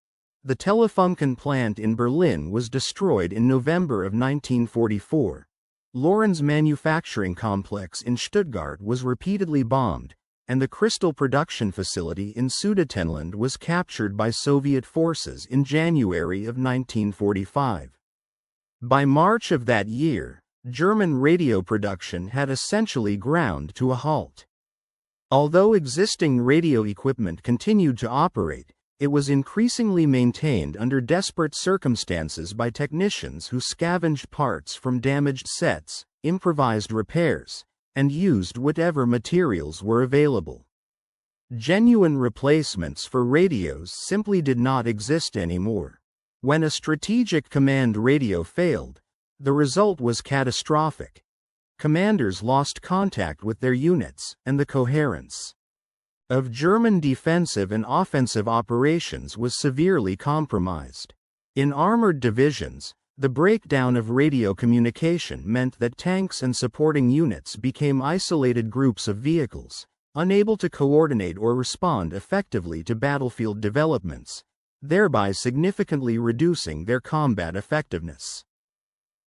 The Telefunken plant in Berlin was destroyed in November of 1944. Lorenz manufacturing complex in Stuttgart was repeatedly bombed, and the Crystal production facility in Sudetenland was captured by Soviet forces in January of 1945. By March of that year, German radio production had essentially ground to a halt. Although existing radio equipment continued to operate, it was increasingly maintained under desperate circumstances by technicians who scavenged parts from damaged sets, improvised repairs, and used whatever materials were available. Genuine replacements for radios simply did not exist anymore. When a strategic command radio failed, the result was catastrophic. Commanders lost contact with their units, and the coherence of German defensive and offensive operations was severely compromised. In armored divisions, the breakdown of radio communication meant that tanks and supporting units became isolated groups of vehicles, unable to coordinate or respond effectively to battlefield developments, thereby significantly reducing their combat effectiveness.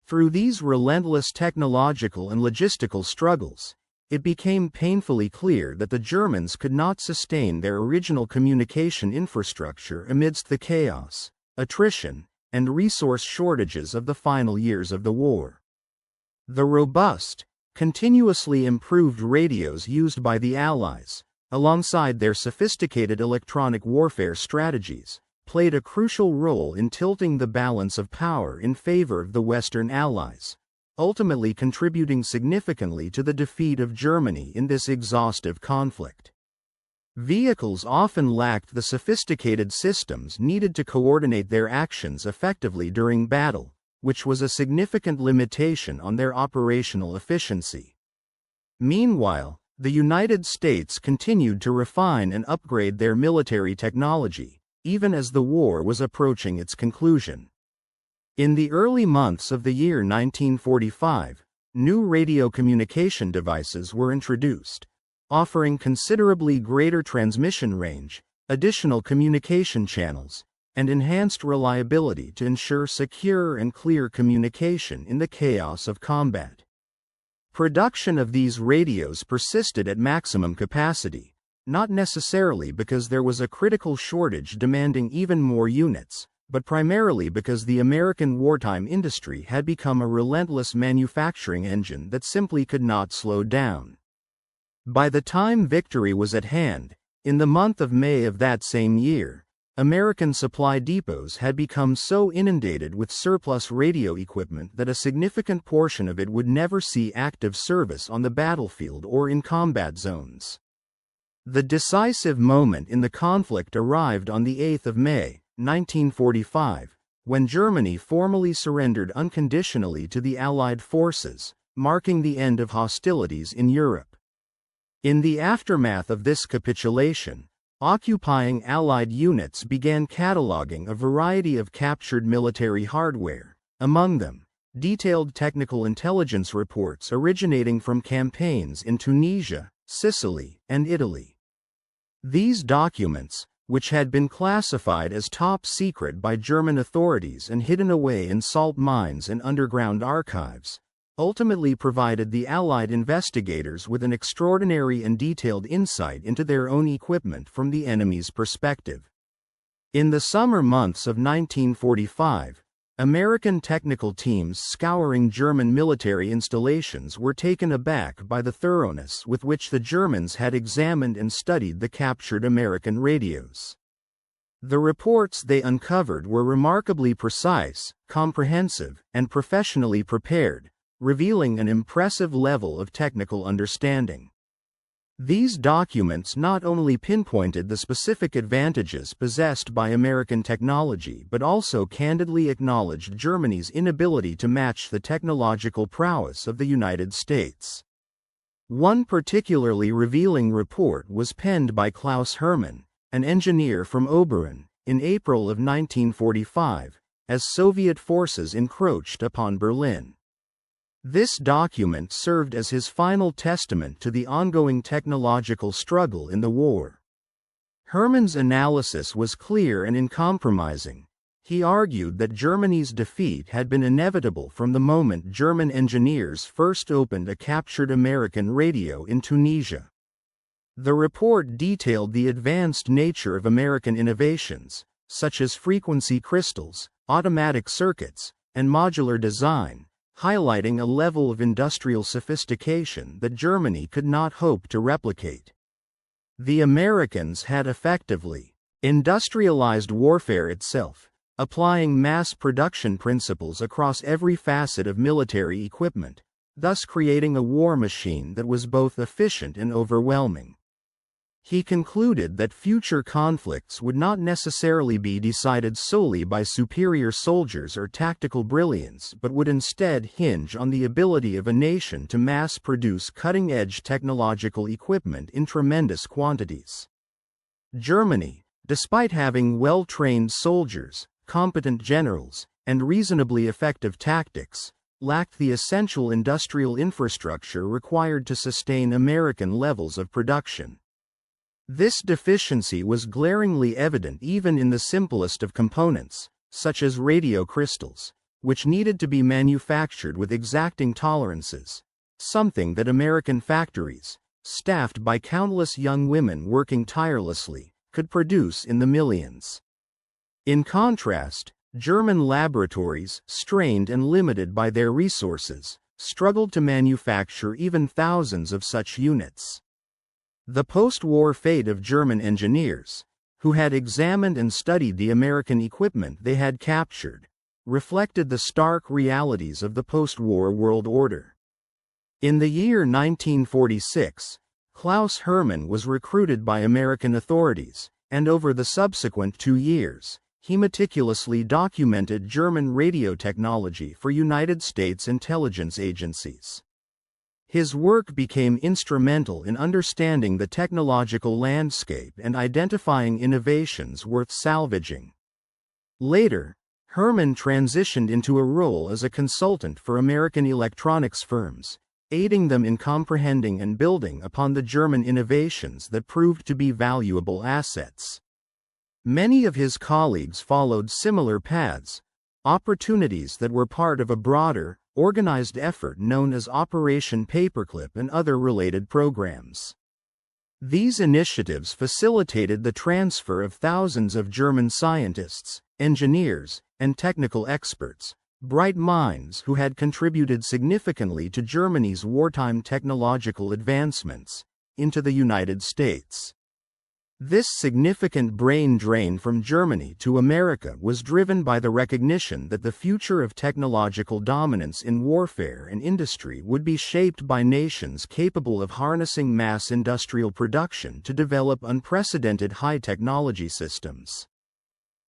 Through these relentless technological and logistical struggles, it became painfully clear that the Germans could not sustain their original communication infrastructure amidst the chaos, attrition, and resource shortages of the final years of the war. The robust, continuously improved radios used by the Allies, alongside their sophisticated electronic warfare strategies, played a crucial role in tilting the balance of power in favor of the Western Allies, ultimately contributing significantly to the defeat of Germany in this exhaustive conflict. Vehicles often lacked the sophisticated systems needed to coordinate their actions effectively during battle, which was a significant limitation on their operational efficiency. Meanwhile, the United States continued to refine and upgrade their military technology, even as the war was approaching its conclusion. In the early months of the year 1945, new radio communication devices were introduced, offering considerably greater transmission range, additional communication channels, and enhanced reliability to ensure secure and clear communication in the chaos of combat. Production of these radios persisted at maximum capacity, not necessarily because there was a critical shortage demanding even more units, but primarily because the American wartime industry had become a relentless manufacturing engine that simply could not slow down. By the time victory was at hand, in the month of May of that same year, American supply depots had become so inundated with surplus radio equipment that a significant portion of it would never see active service on the battlefield or in combat zones. The decisive moment in the conflict arrived on the 8th of May, 1945, when Germany formally surrendered unconditionally to the Allied forces, marking the end of hostilities in Europe. In the aftermath of this capitulation, occupying Allied units began cataloging a variety of captured military hardware, among them, detailed technical intelligence reports originating from campaigns in Tunisia, Sicily, and Italy. These documents, which had been classified as top secret by German authorities and hidden away in salt mines and underground archives, ultimately provided the Allied investigators with an extraordinary and detailed insight into their own equipment from the enemy's perspective. In the summer months of 1945, American technical teams scouring German military installations were taken aback by the thoroughness with which the Germans had examined and studied the captured American radios. The reports they uncovered were remarkably precise, comprehensive, and professionally prepared, revealing an impressive level of technical understanding. These documents not only pinpointed the specific advantages possessed by American technology but also candidly acknowledged Germany's inability to match the technological prowess of the United States. One particularly revealing report was penned by Klaus Hermann, an engineer from Oberun, in April of 1945, as Soviet forces encroached upon Berlin. This document served as his final testament to the ongoing technological struggle in the war. Hermann's analysis was clear and uncompromising. He argued that Germany's defeat had been inevitable from the moment German engineers first opened a captured American radio in Tunisia. The report detailed the advanced nature of American innovations, such as frequency crystals, automatic circuits, and modular design, highlighting a level of industrial sophistication that Germany could not hope to replicate. The Americans had effectively industrialized warfare itself, applying mass production principles across every facet of military equipment, thus creating a war machine that was both efficient and overwhelming. He concluded that future conflicts would not necessarily be decided solely by superior soldiers or tactical brilliance but would instead hinge on the ability of a nation to mass-produce cutting-edge technological equipment in tremendous quantities. Germany, despite having well-trained soldiers, competent generals, and reasonably effective tactics, lacked the essential industrial infrastructure required to sustain American levels of production. This deficiency was glaringly evident even in the simplest of components, such as radio crystals, which needed to be manufactured with exacting tolerances, something that American factories, staffed by countless young women working tirelessly, could produce in the millions. In contrast, German laboratories, strained and limited by their resources, struggled to manufacture even thousands of such units. The post-war fate of German engineers, who had examined and studied the American equipment they had captured, reflected the stark realities of the post-war world order. In the year 1946, Klaus Hermann was recruited by American authorities, and over the subsequent 2 years, he meticulously documented German radio technology for United States intelligence agencies. His work became instrumental in understanding the technological landscape and identifying innovations worth salvaging. Later, Hermann transitioned into a role as a consultant for American electronics firms, aiding them in comprehending and building upon the German innovations that proved to be valuable assets. Many of his colleagues followed similar paths, opportunities that were part of a broader, organized effort known as Operation Paperclip and other related programs. These initiatives facilitated the transfer of thousands of German scientists, engineers, and technical experts, bright minds who had contributed significantly to Germany's wartime technological advancements, into the United States. This significant brain drain from Germany to America was driven by the recognition that the future of technological dominance in warfare and industry would be shaped by nations capable of harnessing mass industrial production to develop unprecedented high-technology systems.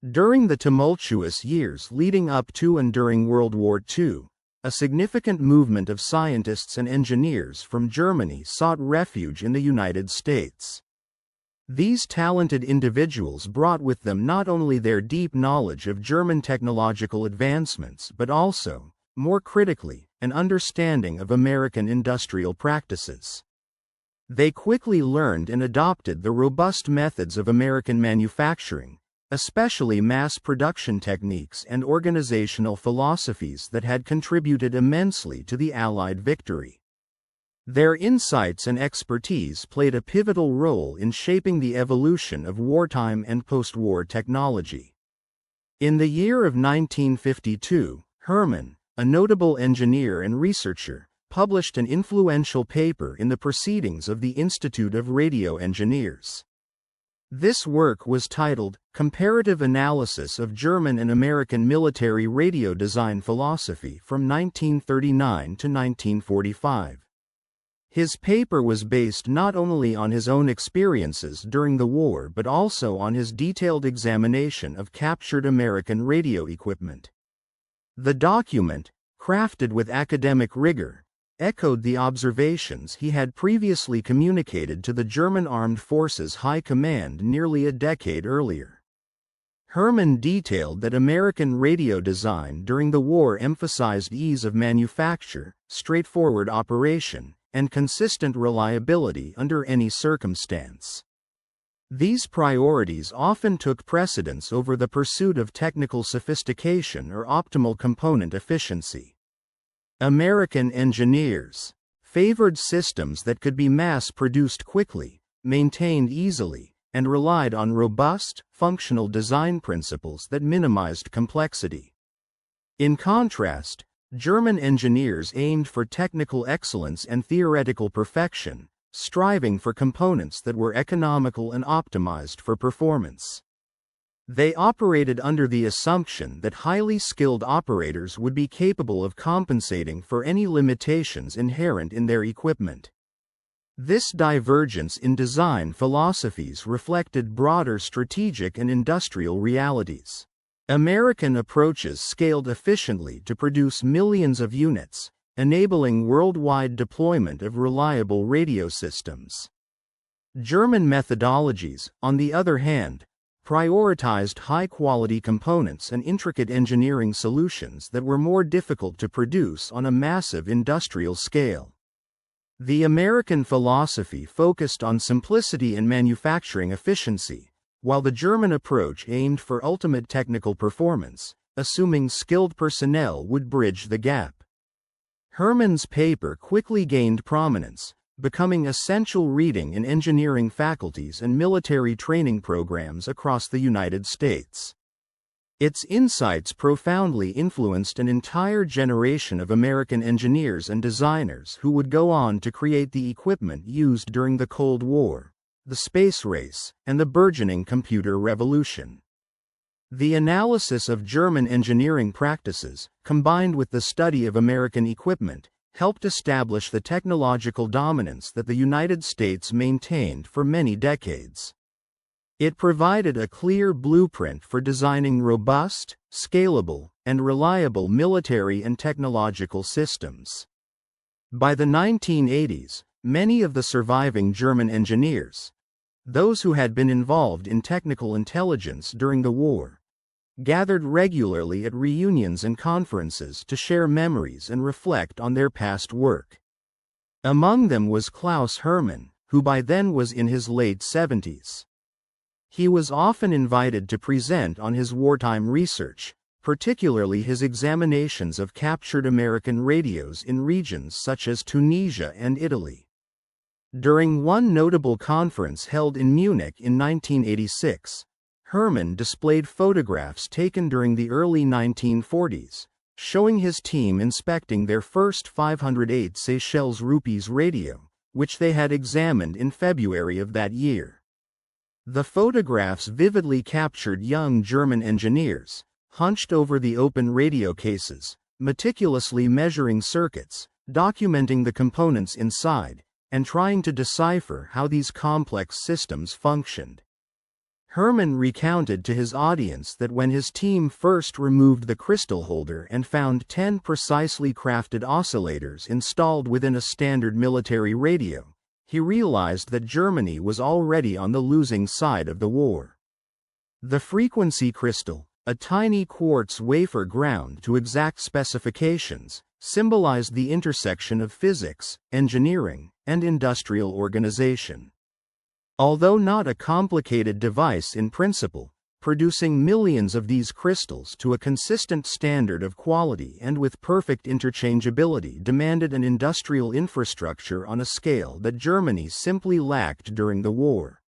During the tumultuous years leading up to and during World War II, a significant movement of scientists and engineers from Germany sought refuge in the United States. These talented individuals brought with them not only their deep knowledge of German technological advancements but also, more critically, an understanding of American industrial practices. They quickly learned and adopted the robust methods of American manufacturing, especially mass production techniques and organizational philosophies that had contributed immensely to the Allied victory. Their insights and expertise played a pivotal role in shaping the evolution of wartime and post-war technology. In the year of 1952, Herman, a notable engineer and researcher, published an influential paper in the Proceedings of the Institute of Radio Engineers. This work was titled Comparative Analysis of German and American Military Radio Design Philosophy from 1939 to 1945. His paper was based not only on his own experiences during the war but also on his detailed examination of captured American radio equipment. The document, crafted with academic rigor, echoed the observations he had previously communicated to the German Armed Forces High Command nearly a decade earlier. Herman detailed that American radio design during the war emphasized ease of manufacture, straightforward operation, and consistent reliability under any circumstance. These priorities often took precedence over the pursuit of technical sophistication or optimal component efficiency. American engineers favored systems that could be mass-produced quickly, maintained easily, and relied on robust, functional design principles that minimized complexity. In contrast, German engineers aimed for technical excellence and theoretical perfection, striving for components that were economical and optimized for performance. They operated under the assumption that highly skilled operators would be capable of compensating for any limitations inherent in their equipment. This divergence in design philosophies reflected broader strategic and industrial realities. American approaches scaled efficiently to produce millions of units, enabling worldwide deployment of reliable radio systems. German methodologies, on the other hand, prioritized high-quality components and intricate engineering solutions that were more difficult to produce on a massive industrial scale. The American philosophy focused on simplicity and manufacturing efficiency, while the German approach aimed for ultimate technical performance, assuming skilled personnel would bridge the gap. Herman's paper quickly gained prominence, becoming essential reading in engineering faculties and military training programs across the United States. Its insights profoundly influenced an entire generation of American engineers and designers who would go on to create the equipment used during the Cold War, the space race, and the burgeoning computer revolution. The analysis of German engineering practices, combined with the study of American equipment, helped establish the technological dominance that the United States maintained for many decades. It provided a clear blueprint for designing robust, scalable, and reliable military and technological systems. By the 1980s, many of the surviving German engineers, those who had been involved in technical intelligence during the war, gathered regularly at reunions and conferences to share memories and reflect on their past work. Among them was Klaus Hermann, who by then was in his late 70s. He was often invited to present on his wartime research, particularly his examinations of captured American radios in regions such as Tunisia and Italy. During one notable conference held in Munich in 1986, Hermann displayed photographs taken during the early 1940s, showing his team inspecting their first 508 Seychelles rupees radio, which they had examined in February of that year. The photographs vividly captured young German engineers, hunched over the open radio cases, meticulously measuring circuits, documenting the components inside, and trying to decipher how these complex systems functioned. Hermann recounted to his audience that when his team first removed the crystal holder and found 10 precisely crafted oscillators installed within a standard military radio, he realized that Germany was already on the losing side of the war. The frequency crystal, a tiny quartz wafer ground to exact specifications, symbolized the intersection of physics, engineering, and industrial organization. Although not a complicated device in principle, producing millions of these crystals to a consistent standard of quality and with perfect interchangeability demanded an industrial infrastructure on a scale that Germany simply lacked during the war.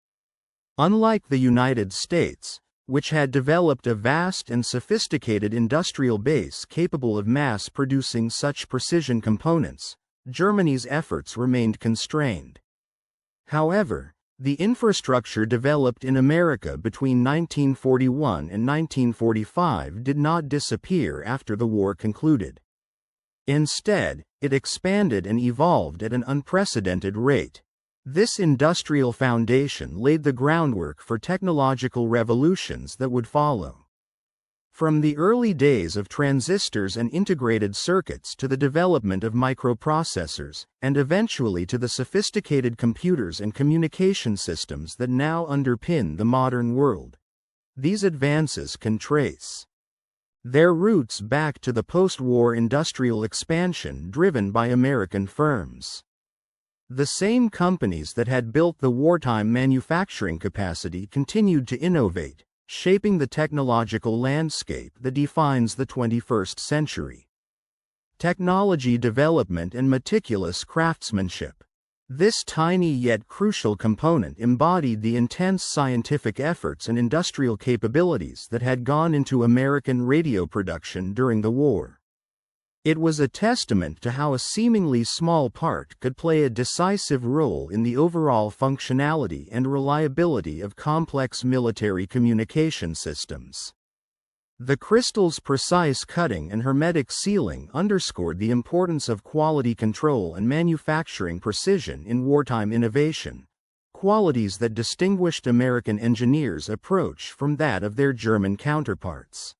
Unlike the United States, which had developed a vast and sophisticated industrial base capable of mass-producing such precision components, Germany's efforts remained constrained. However, the infrastructure developed in America between 1941 and 1945 did not disappear after the war concluded. Instead, it expanded and evolved at an unprecedented rate. This industrial foundation laid the groundwork for technological revolutions that would follow. From the early days of transistors and integrated circuits to the development of microprocessors, and eventually to the sophisticated computers and communication systems that now underpin the modern world, these advances can trace their roots back to the post-war industrial expansion driven by American firms. The same companies that had built the wartime manufacturing capacity continued to innovate, shaping the technological landscape that defines the 21st century. Technology development and meticulous craftsmanship. This tiny yet crucial component embodied the intense scientific efforts and industrial capabilities that had gone into American radio production during the war. It was a testament to how a seemingly small part could play a decisive role in the overall functionality and reliability of complex military communication systems. The crystal's precise cutting and hermetic sealing underscored the importance of quality control and manufacturing precision in wartime innovation, qualities that distinguished American engineers' approach from that of their German counterparts.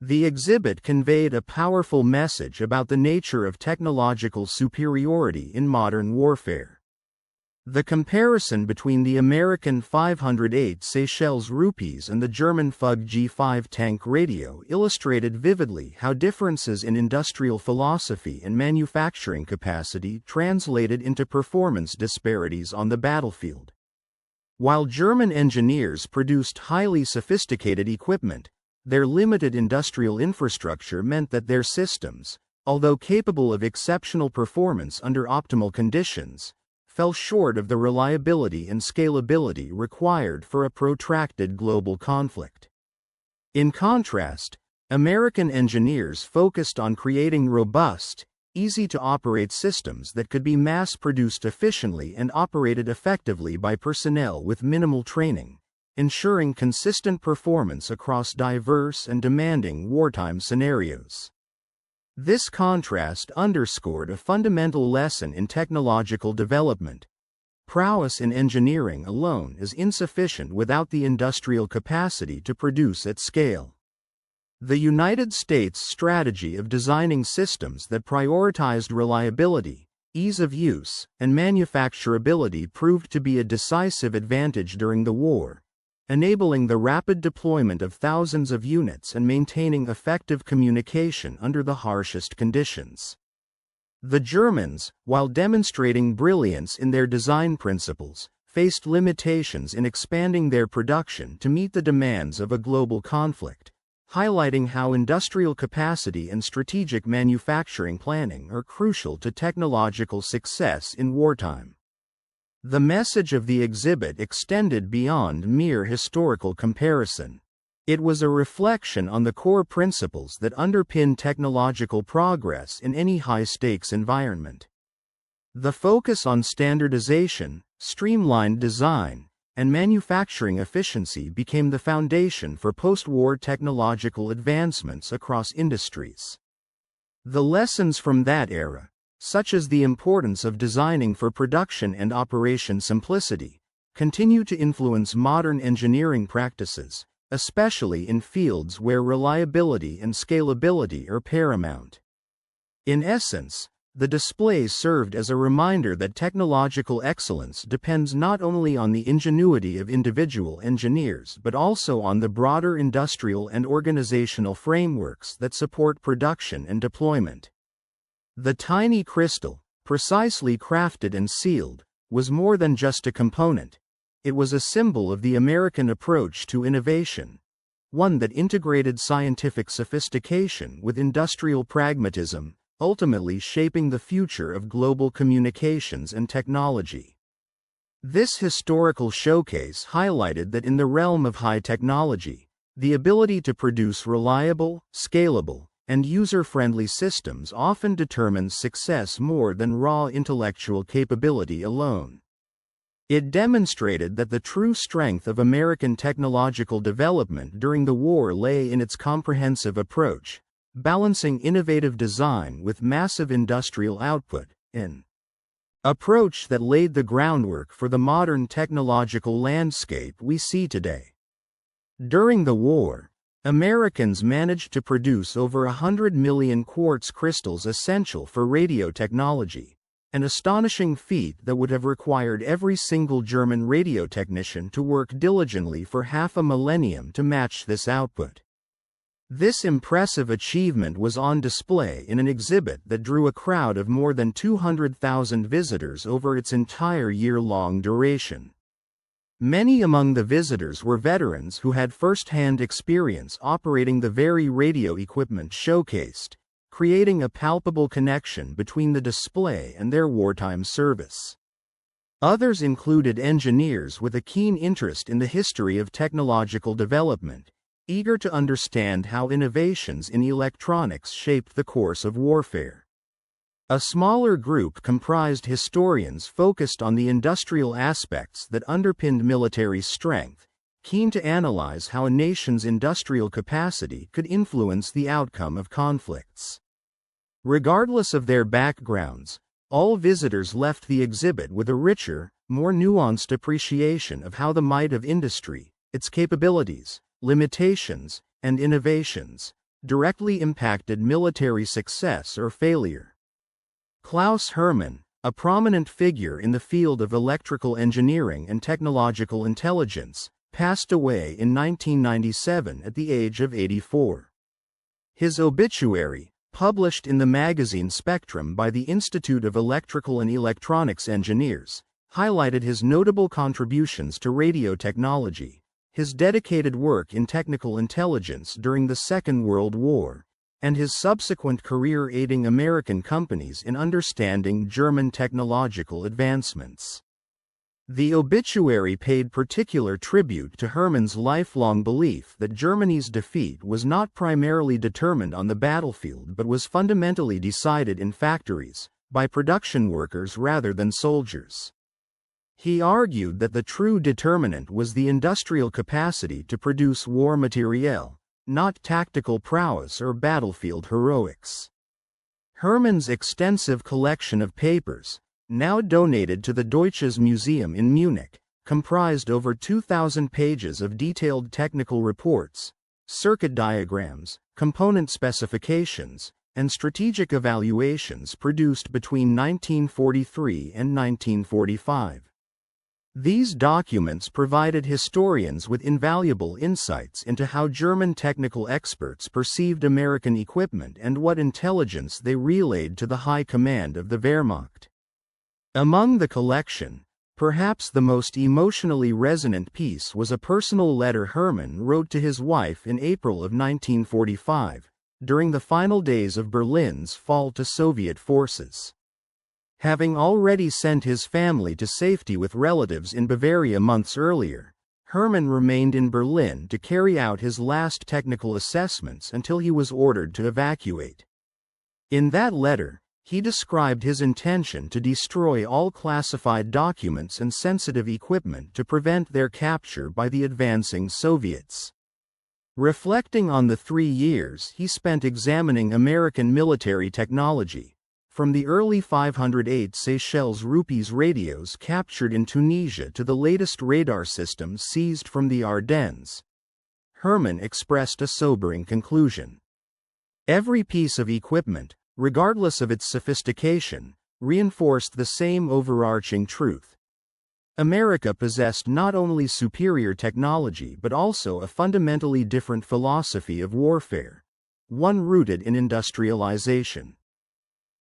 The exhibit conveyed a powerful message about the nature of technological superiority in modern warfare. The comparison between the American 508 Seychelles rupees and the German Fug G5 tank radio illustrated vividly how differences in industrial philosophy and manufacturing capacity translated into performance disparities on the battlefield. While German engineers produced highly sophisticated equipment, their limited industrial infrastructure meant that their systems, although capable of exceptional performance under optimal conditions, fell short of the reliability and scalability required for a protracted global conflict. In contrast, American engineers focused on creating robust, easy-to-operate systems that could be mass-produced efficiently and operated effectively by personnel with minimal training, ensuring consistent performance across diverse and demanding wartime scenarios. This contrast underscored a fundamental lesson in technological development. Prowess in engineering alone is insufficient without the industrial capacity to produce at scale. The United States' strategy of designing systems that prioritized reliability, ease of use, and manufacturability proved to be a decisive advantage during the war, enabling the rapid deployment of thousands of units and maintaining effective communication under the harshest conditions. The Germans, while demonstrating brilliance in their design principles, faced limitations in expanding their production to meet the demands of a global conflict, highlighting how industrial capacity and strategic manufacturing planning are crucial to technological success in wartime. The message of the exhibit extended beyond mere historical comparison. It was a reflection on the core principles that underpin technological progress in any high-stakes environment. The focus on standardization, streamlined design, and manufacturing efficiency became the foundation for post-war technological advancements across industries. The lessons from that era, such as the importance of designing for production and operation simplicity, continue to influence modern engineering practices, especially in fields where reliability and scalability are paramount. In essence, the displays served as a reminder that technological excellence depends not only on the ingenuity of individual engineers but also on the broader industrial and organizational frameworks that support production and deployment. The tiny crystal, precisely crafted and sealed, was more than just a component. It was a symbol of the American approach to innovation, one that integrated scientific sophistication with industrial pragmatism, ultimately shaping the future of global communications and technology. This historical showcase highlighted that in the realm of high technology, the ability to produce reliable, scalable, and user-friendly systems often determines success more than raw intellectual capability alone. It demonstrated that the true strength of American technological development during the war lay in its comprehensive approach, balancing innovative design with massive industrial output, an approach that laid the groundwork for the modern technological landscape we see today. During the war, Americans managed to produce over 100 million quartz crystals essential for radio technology, an astonishing feat that would have required every single German radio technician to work diligently for half a millennium to match this output. This impressive achievement was on display in an exhibit that drew a crowd of more than 200,000 visitors over its entire year-long duration. Many among the visitors were veterans who had first-hand experience operating the very radio equipment showcased, creating a palpable connection between the display and their wartime service. Others included engineers with a keen interest in the history of technological development, eager to understand how innovations in electronics shaped the course of warfare. A smaller group comprised historians focused on the industrial aspects that underpinned military strength, keen to analyze how a nation's industrial capacity could influence the outcome of conflicts. Regardless of their backgrounds, all visitors left the exhibit with a richer, more nuanced appreciation of how the might of industry, its capabilities, limitations, and innovations, directly impacted military success or failure. Klaus Hermann, a prominent figure in the field of electrical engineering and technological intelligence, passed away in 1997 at the age of 84. His obituary, published in the magazine Spectrum by the Institute of Electrical and Electronics Engineers, highlighted his notable contributions to radio technology, his dedicated work in technical intelligence during the Second World War, and his subsequent career aiding American companies in understanding German technological advancements. The obituary paid particular tribute to Hermann's lifelong belief that Germany's defeat was not primarily determined on the battlefield but was fundamentally decided in factories, by production workers rather than soldiers. He argued that the true determinant was the industrial capacity to produce war materiel, not tactical prowess or battlefield heroics. Hermann's extensive collection of papers, now donated to the Deutsches Museum in Munich, comprised over 2,000 pages of detailed technical reports, circuit diagrams, component specifications, and strategic evaluations produced between 1943 and 1945. These documents provided historians with invaluable insights into how German technical experts perceived American equipment and what intelligence they relayed to the high command of the Wehrmacht. Among the collection, perhaps the most emotionally resonant piece was a personal letter Hermann wrote to his wife in April of 1945, during the final days of Berlin's fall to Soviet forces. Having already sent his family to safety with relatives in Bavaria months earlier, Hermann remained in Berlin to carry out his last technical assessments until he was ordered to evacuate. In that letter, he described his intention to destroy all classified documents and sensitive equipment to prevent their capture by the advancing Soviets. Reflecting on the 3 years he spent examining American military technology, from the early 508 Seychelles rupees radios captured in Tunisia to the latest radar systems seized from the Ardennes, Hermann expressed a sobering conclusion. Every piece of equipment, regardless of its sophistication, reinforced the same overarching truth. America possessed not only superior technology but also a fundamentally different philosophy of warfare, one rooted in industrialization.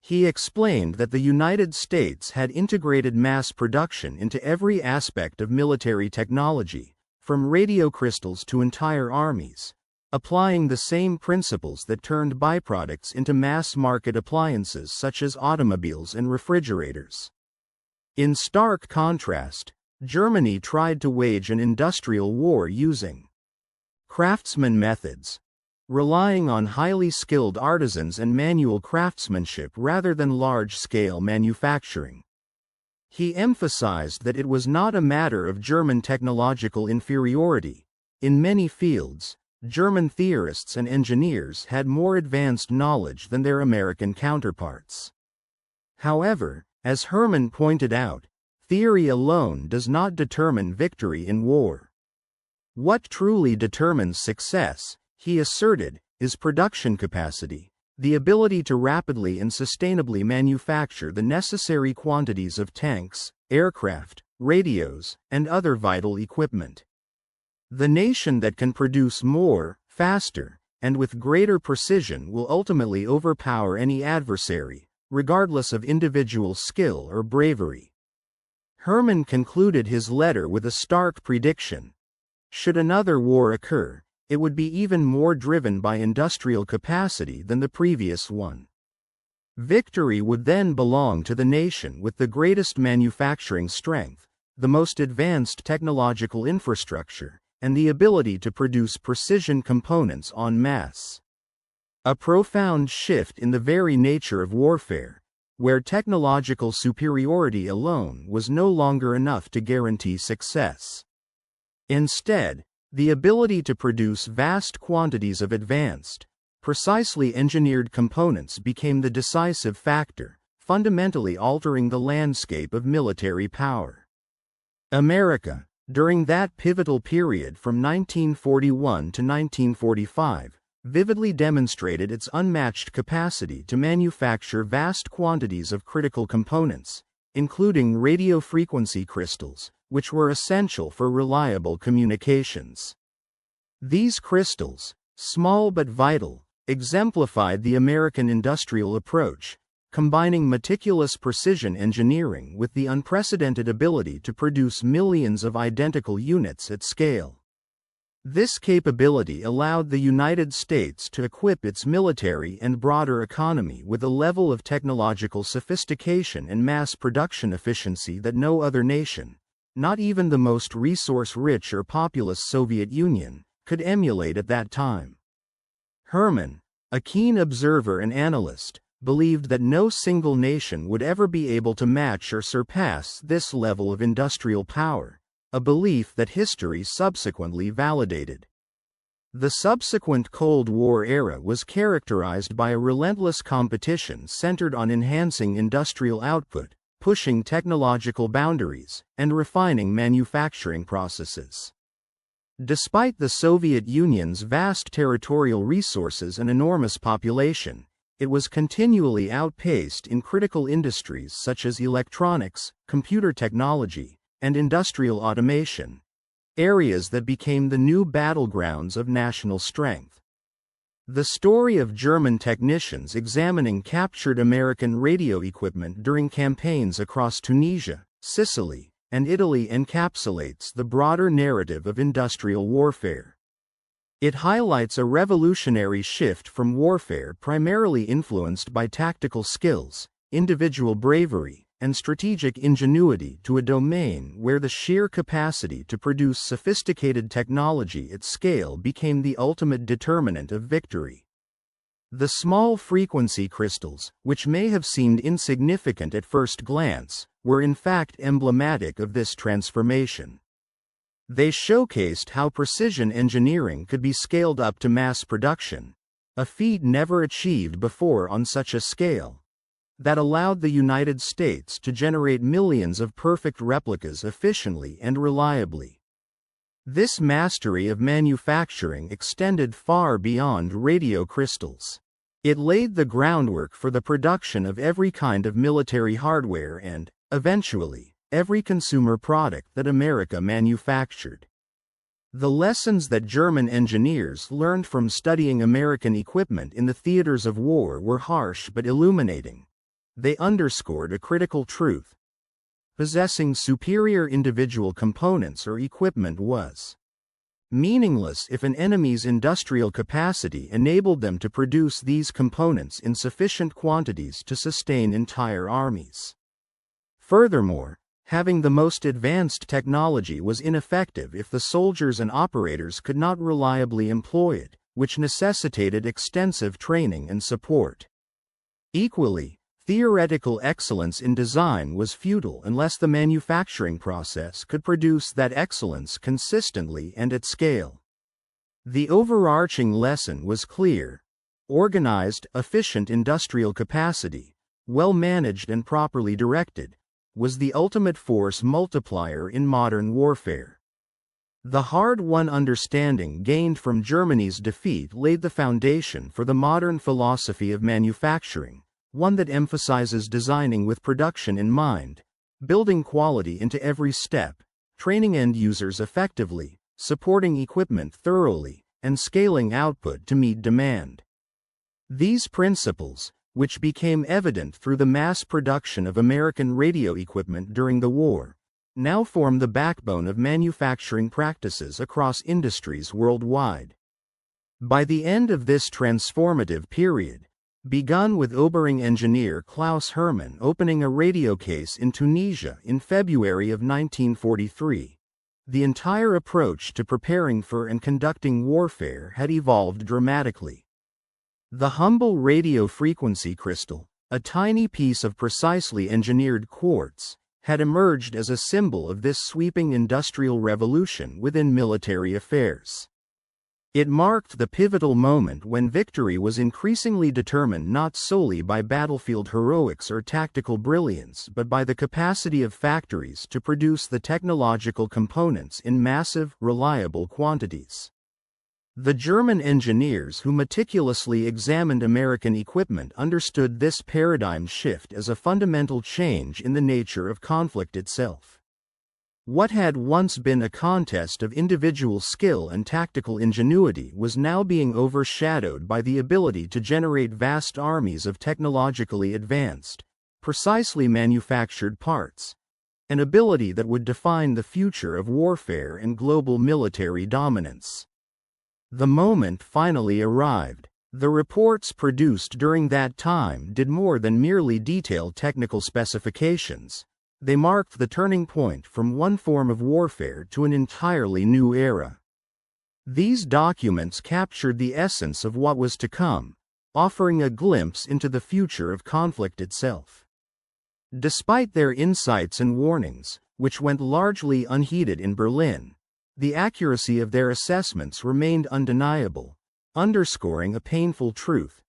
He explained that the United States had integrated mass production into every aspect of military technology, from radio crystals to entire armies, applying the same principles that turned byproducts into mass-market appliances such as automobiles and refrigerators. In stark contrast, Germany tried to wage an industrial war using craftsman methods, relying on highly skilled artisans and manual craftsmanship rather than large-scale manufacturing. He emphasized that it was not a matter of German technological inferiority. In many fields, German theorists and engineers had more advanced knowledge than their American counterparts. However, as Hermann pointed out, theory alone does not determine victory in war. What truly determines success, he asserted, is production capacity, the ability to rapidly and sustainably manufacture the necessary quantities of tanks, aircraft, radios, and other vital equipment. The nation that can produce more, faster, and with greater precision will ultimately overpower any adversary, regardless of individual skill or bravery. Hermann concluded his letter with a stark prediction. Should another war occur, it would be even more driven by industrial capacity than the previous one. Victory would then belong to the nation with the greatest manufacturing strength, the most advanced technological infrastructure, and the ability to produce precision components en masse. A profound shift in the very nature of warfare, where technological superiority alone was no longer enough to guarantee success. Instead, the ability to produce vast quantities of advanced, precisely engineered components became the decisive factor, fundamentally altering the landscape of military power. America, during that pivotal period from 1941 to 1945, vividly demonstrated its unmatched capacity to manufacture vast quantities of critical components, including radio frequency crystals, which were essential for reliable communications. These crystals, small but vital, exemplified the American industrial approach, combining meticulous precision engineering with the unprecedented ability to produce millions of identical units at scale. This capability allowed the United States to equip its military and broader economy with a level of technological sophistication and mass production efficiency that no other nation, not even the most resource-rich or populous Soviet Union, could emulate at that time. Hermann, a keen observer and analyst, believed that no single nation would ever be able to match or surpass this level of industrial power, a belief that history subsequently validated. The subsequent Cold War era was characterized by a relentless competition centered on enhancing industrial output, pushing technological boundaries, and refining manufacturing processes. Despite the Soviet Union's vast territorial resources and enormous population, it was continually outpaced in critical industries such as electronics, computer technology, and industrial automation, areas that became the new battlegrounds of national strength. The story of German technicians examining captured American radio equipment during campaigns across Tunisia, Sicily, and Italy encapsulates the broader narrative of industrial warfare. It highlights a revolutionary shift from warfare primarily influenced by tactical skills, individual bravery, and strategic ingenuity to a domain where the sheer capacity to produce sophisticated technology at scale became the ultimate determinant of victory. The small frequency crystals, which may have seemed insignificant at first glance, were in fact emblematic of this transformation. They showcased how precision engineering could be scaled up to mass production, a feat never achieved before on such a scale, that allowed the United States to generate millions of perfect replicas efficiently and reliably. This mastery of manufacturing extended far beyond radio crystals. It laid the groundwork for the production of every kind of military hardware and, eventually, every consumer product that America manufactured. The lessons that German engineers learned from studying American equipment in the theaters of war were harsh but illuminating. They underscored a critical truth. Possessing superior individual components or equipment was meaningless if an enemy's industrial capacity enabled them to produce these components in sufficient quantities to sustain entire armies. Furthermore, having the most advanced technology was ineffective if the soldiers and operators could not reliably employ it, which necessitated extensive training and support. Equally, theoretical excellence in design was futile unless the manufacturing process could produce that excellence consistently and at scale. The overarching lesson was clear: organized, efficient industrial capacity, well managed and properly directed, was the ultimate force multiplier in modern warfare. The hard-won understanding gained from Germany's defeat laid the foundation for the modern philosophy of manufacturing, one that emphasizes designing with production in mind, building quality into every step, training end users effectively, supporting equipment thoroughly, and scaling output to meet demand. These principles, which became evident through the mass production of American radio equipment during the war, now form the backbone of manufacturing practices across industries worldwide. By the end of this transformative period, begun with Obering engineer Klaus Hermann opening a radio case in Tunisia in February of 1943, the entire approach to preparing for and conducting warfare had evolved dramatically. The humble radio frequency crystal, a tiny piece of precisely engineered quartz, had emerged as a symbol of this sweeping industrial revolution within military affairs. It marked the pivotal moment when victory was increasingly determined not solely by battlefield heroics or tactical brilliance but by the capacity of factories to produce the technological components in massive, reliable quantities. The German engineers who meticulously examined American equipment understood this paradigm shift as a fundamental change in the nature of conflict itself. What had once been a contest of individual skill and tactical ingenuity was now being overshadowed by the ability to generate vast armies of technologically advanced, precisely manufactured parts, an ability that would define the future of warfare and global military dominance. The moment finally arrived. The reports produced during that time did more than merely detail technical specifications. They marked the turning point from one form of warfare to an entirely new era. These documents captured the essence of what was to come, offering a glimpse into the future of conflict itself. Despite their insights and warnings, which went largely unheeded in Berlin, the accuracy of their assessments remained undeniable, underscoring a painful truth.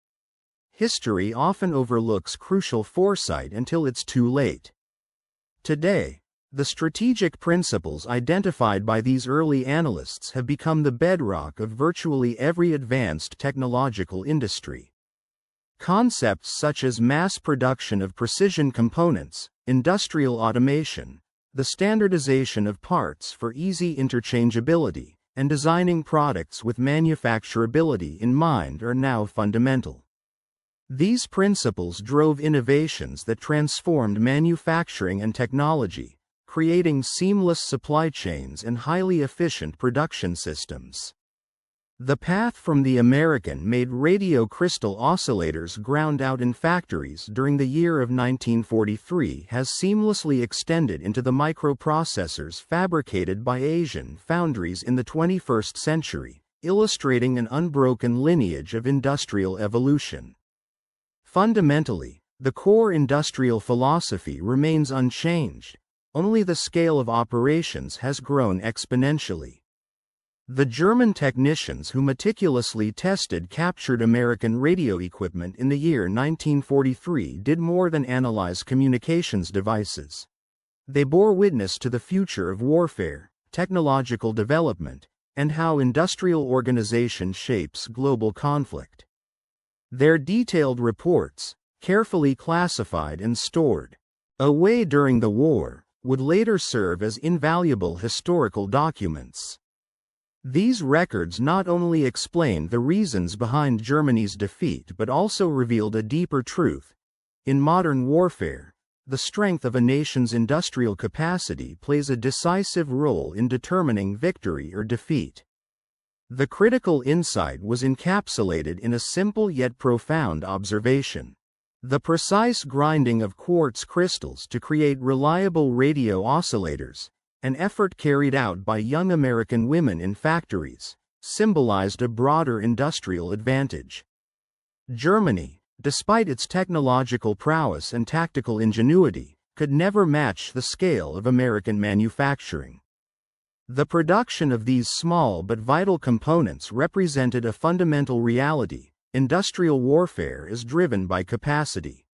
History often overlooks crucial foresight until it's too late. Today, the strategic principles identified by these early analysts have become the bedrock of virtually every advanced technological industry. Concepts such as mass production of precision components, industrial automation, the standardization of parts for easy interchangeability, and designing products with manufacturability in mind are now fundamental. These principles drove innovations that transformed manufacturing and technology, creating seamless supply chains and highly efficient production systems. The path from the American-made radio crystal oscillators ground out in factories during the year of 1943 has seamlessly extended into the microprocessors fabricated by Asian foundries in the 21st century, illustrating an unbroken lineage of industrial evolution. Fundamentally, the core industrial philosophy remains unchanged, only the scale of operations has grown exponentially. The German technicians who meticulously tested captured American radio equipment in the year 1943 did more than analyze communications devices. They bore witness to the future of warfare, technological development, and how industrial organization shapes global conflict. Their detailed reports, carefully classified and stored away during the war, would later serve as invaluable historical documents. These records not only explained the reasons behind Germany's defeat but also revealed a deeper truth. In modern warfare, the strength of a nation's industrial capacity plays a decisive role in determining victory or defeat. The critical insight was encapsulated in a simple yet profound observation. The precise grinding of quartz crystals to create reliable radio oscillators, an effort carried out by young American women in factories, symbolized a broader industrial advantage. Germany, despite its technological prowess and tactical ingenuity, could never match the scale of American manufacturing. The production of these small but vital components represented a fundamental reality. Industrial warfare is driven by capacity.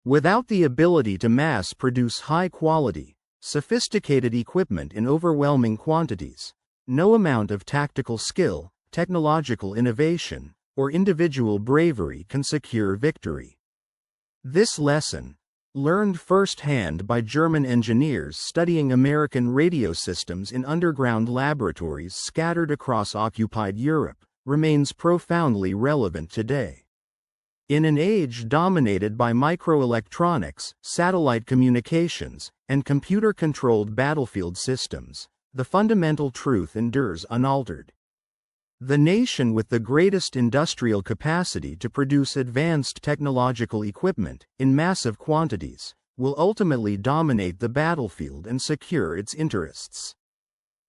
Without the ability to mass-produce high-quality, sophisticated equipment in overwhelming quantities, no amount of tactical skill, technological innovation, or individual bravery can secure victory. This lesson, learned firsthand by German engineers studying American radio systems in underground laboratories scattered across occupied Europe, remains profoundly relevant today. In an age dominated by microelectronics, satellite communications, and computer-controlled battlefield systems, the fundamental truth endures unaltered. The nation with the greatest industrial capacity to produce advanced technological equipment in massive quantities will ultimately dominate the battlefield and secure its interests.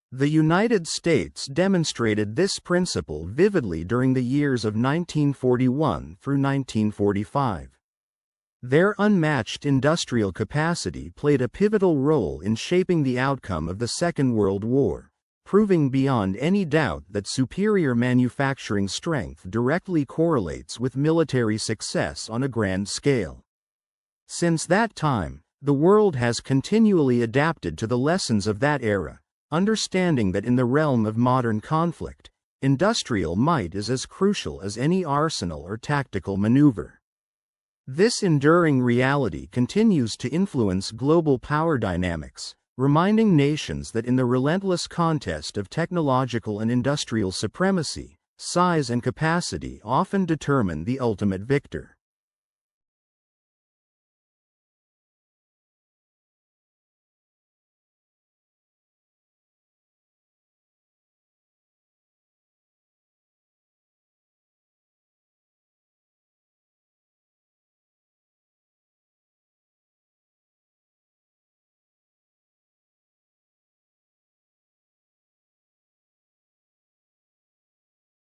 The United States demonstrated this principle vividly during the years of 1941 through 1945. Their unmatched industrial capacity played a pivotal role in shaping the outcome of the Second World War, proving beyond any doubt that superior manufacturing strength directly correlates with military success on a grand scale. Since that time, the world has continually adapted to the lessons of that era, understanding that in the realm of modern conflict, industrial might is as crucial as any arsenal or tactical maneuver. This enduring reality continues to influence global power dynamics, reminding nations that in the relentless contest of technological and industrial supremacy, size and capacity often determine the ultimate victor.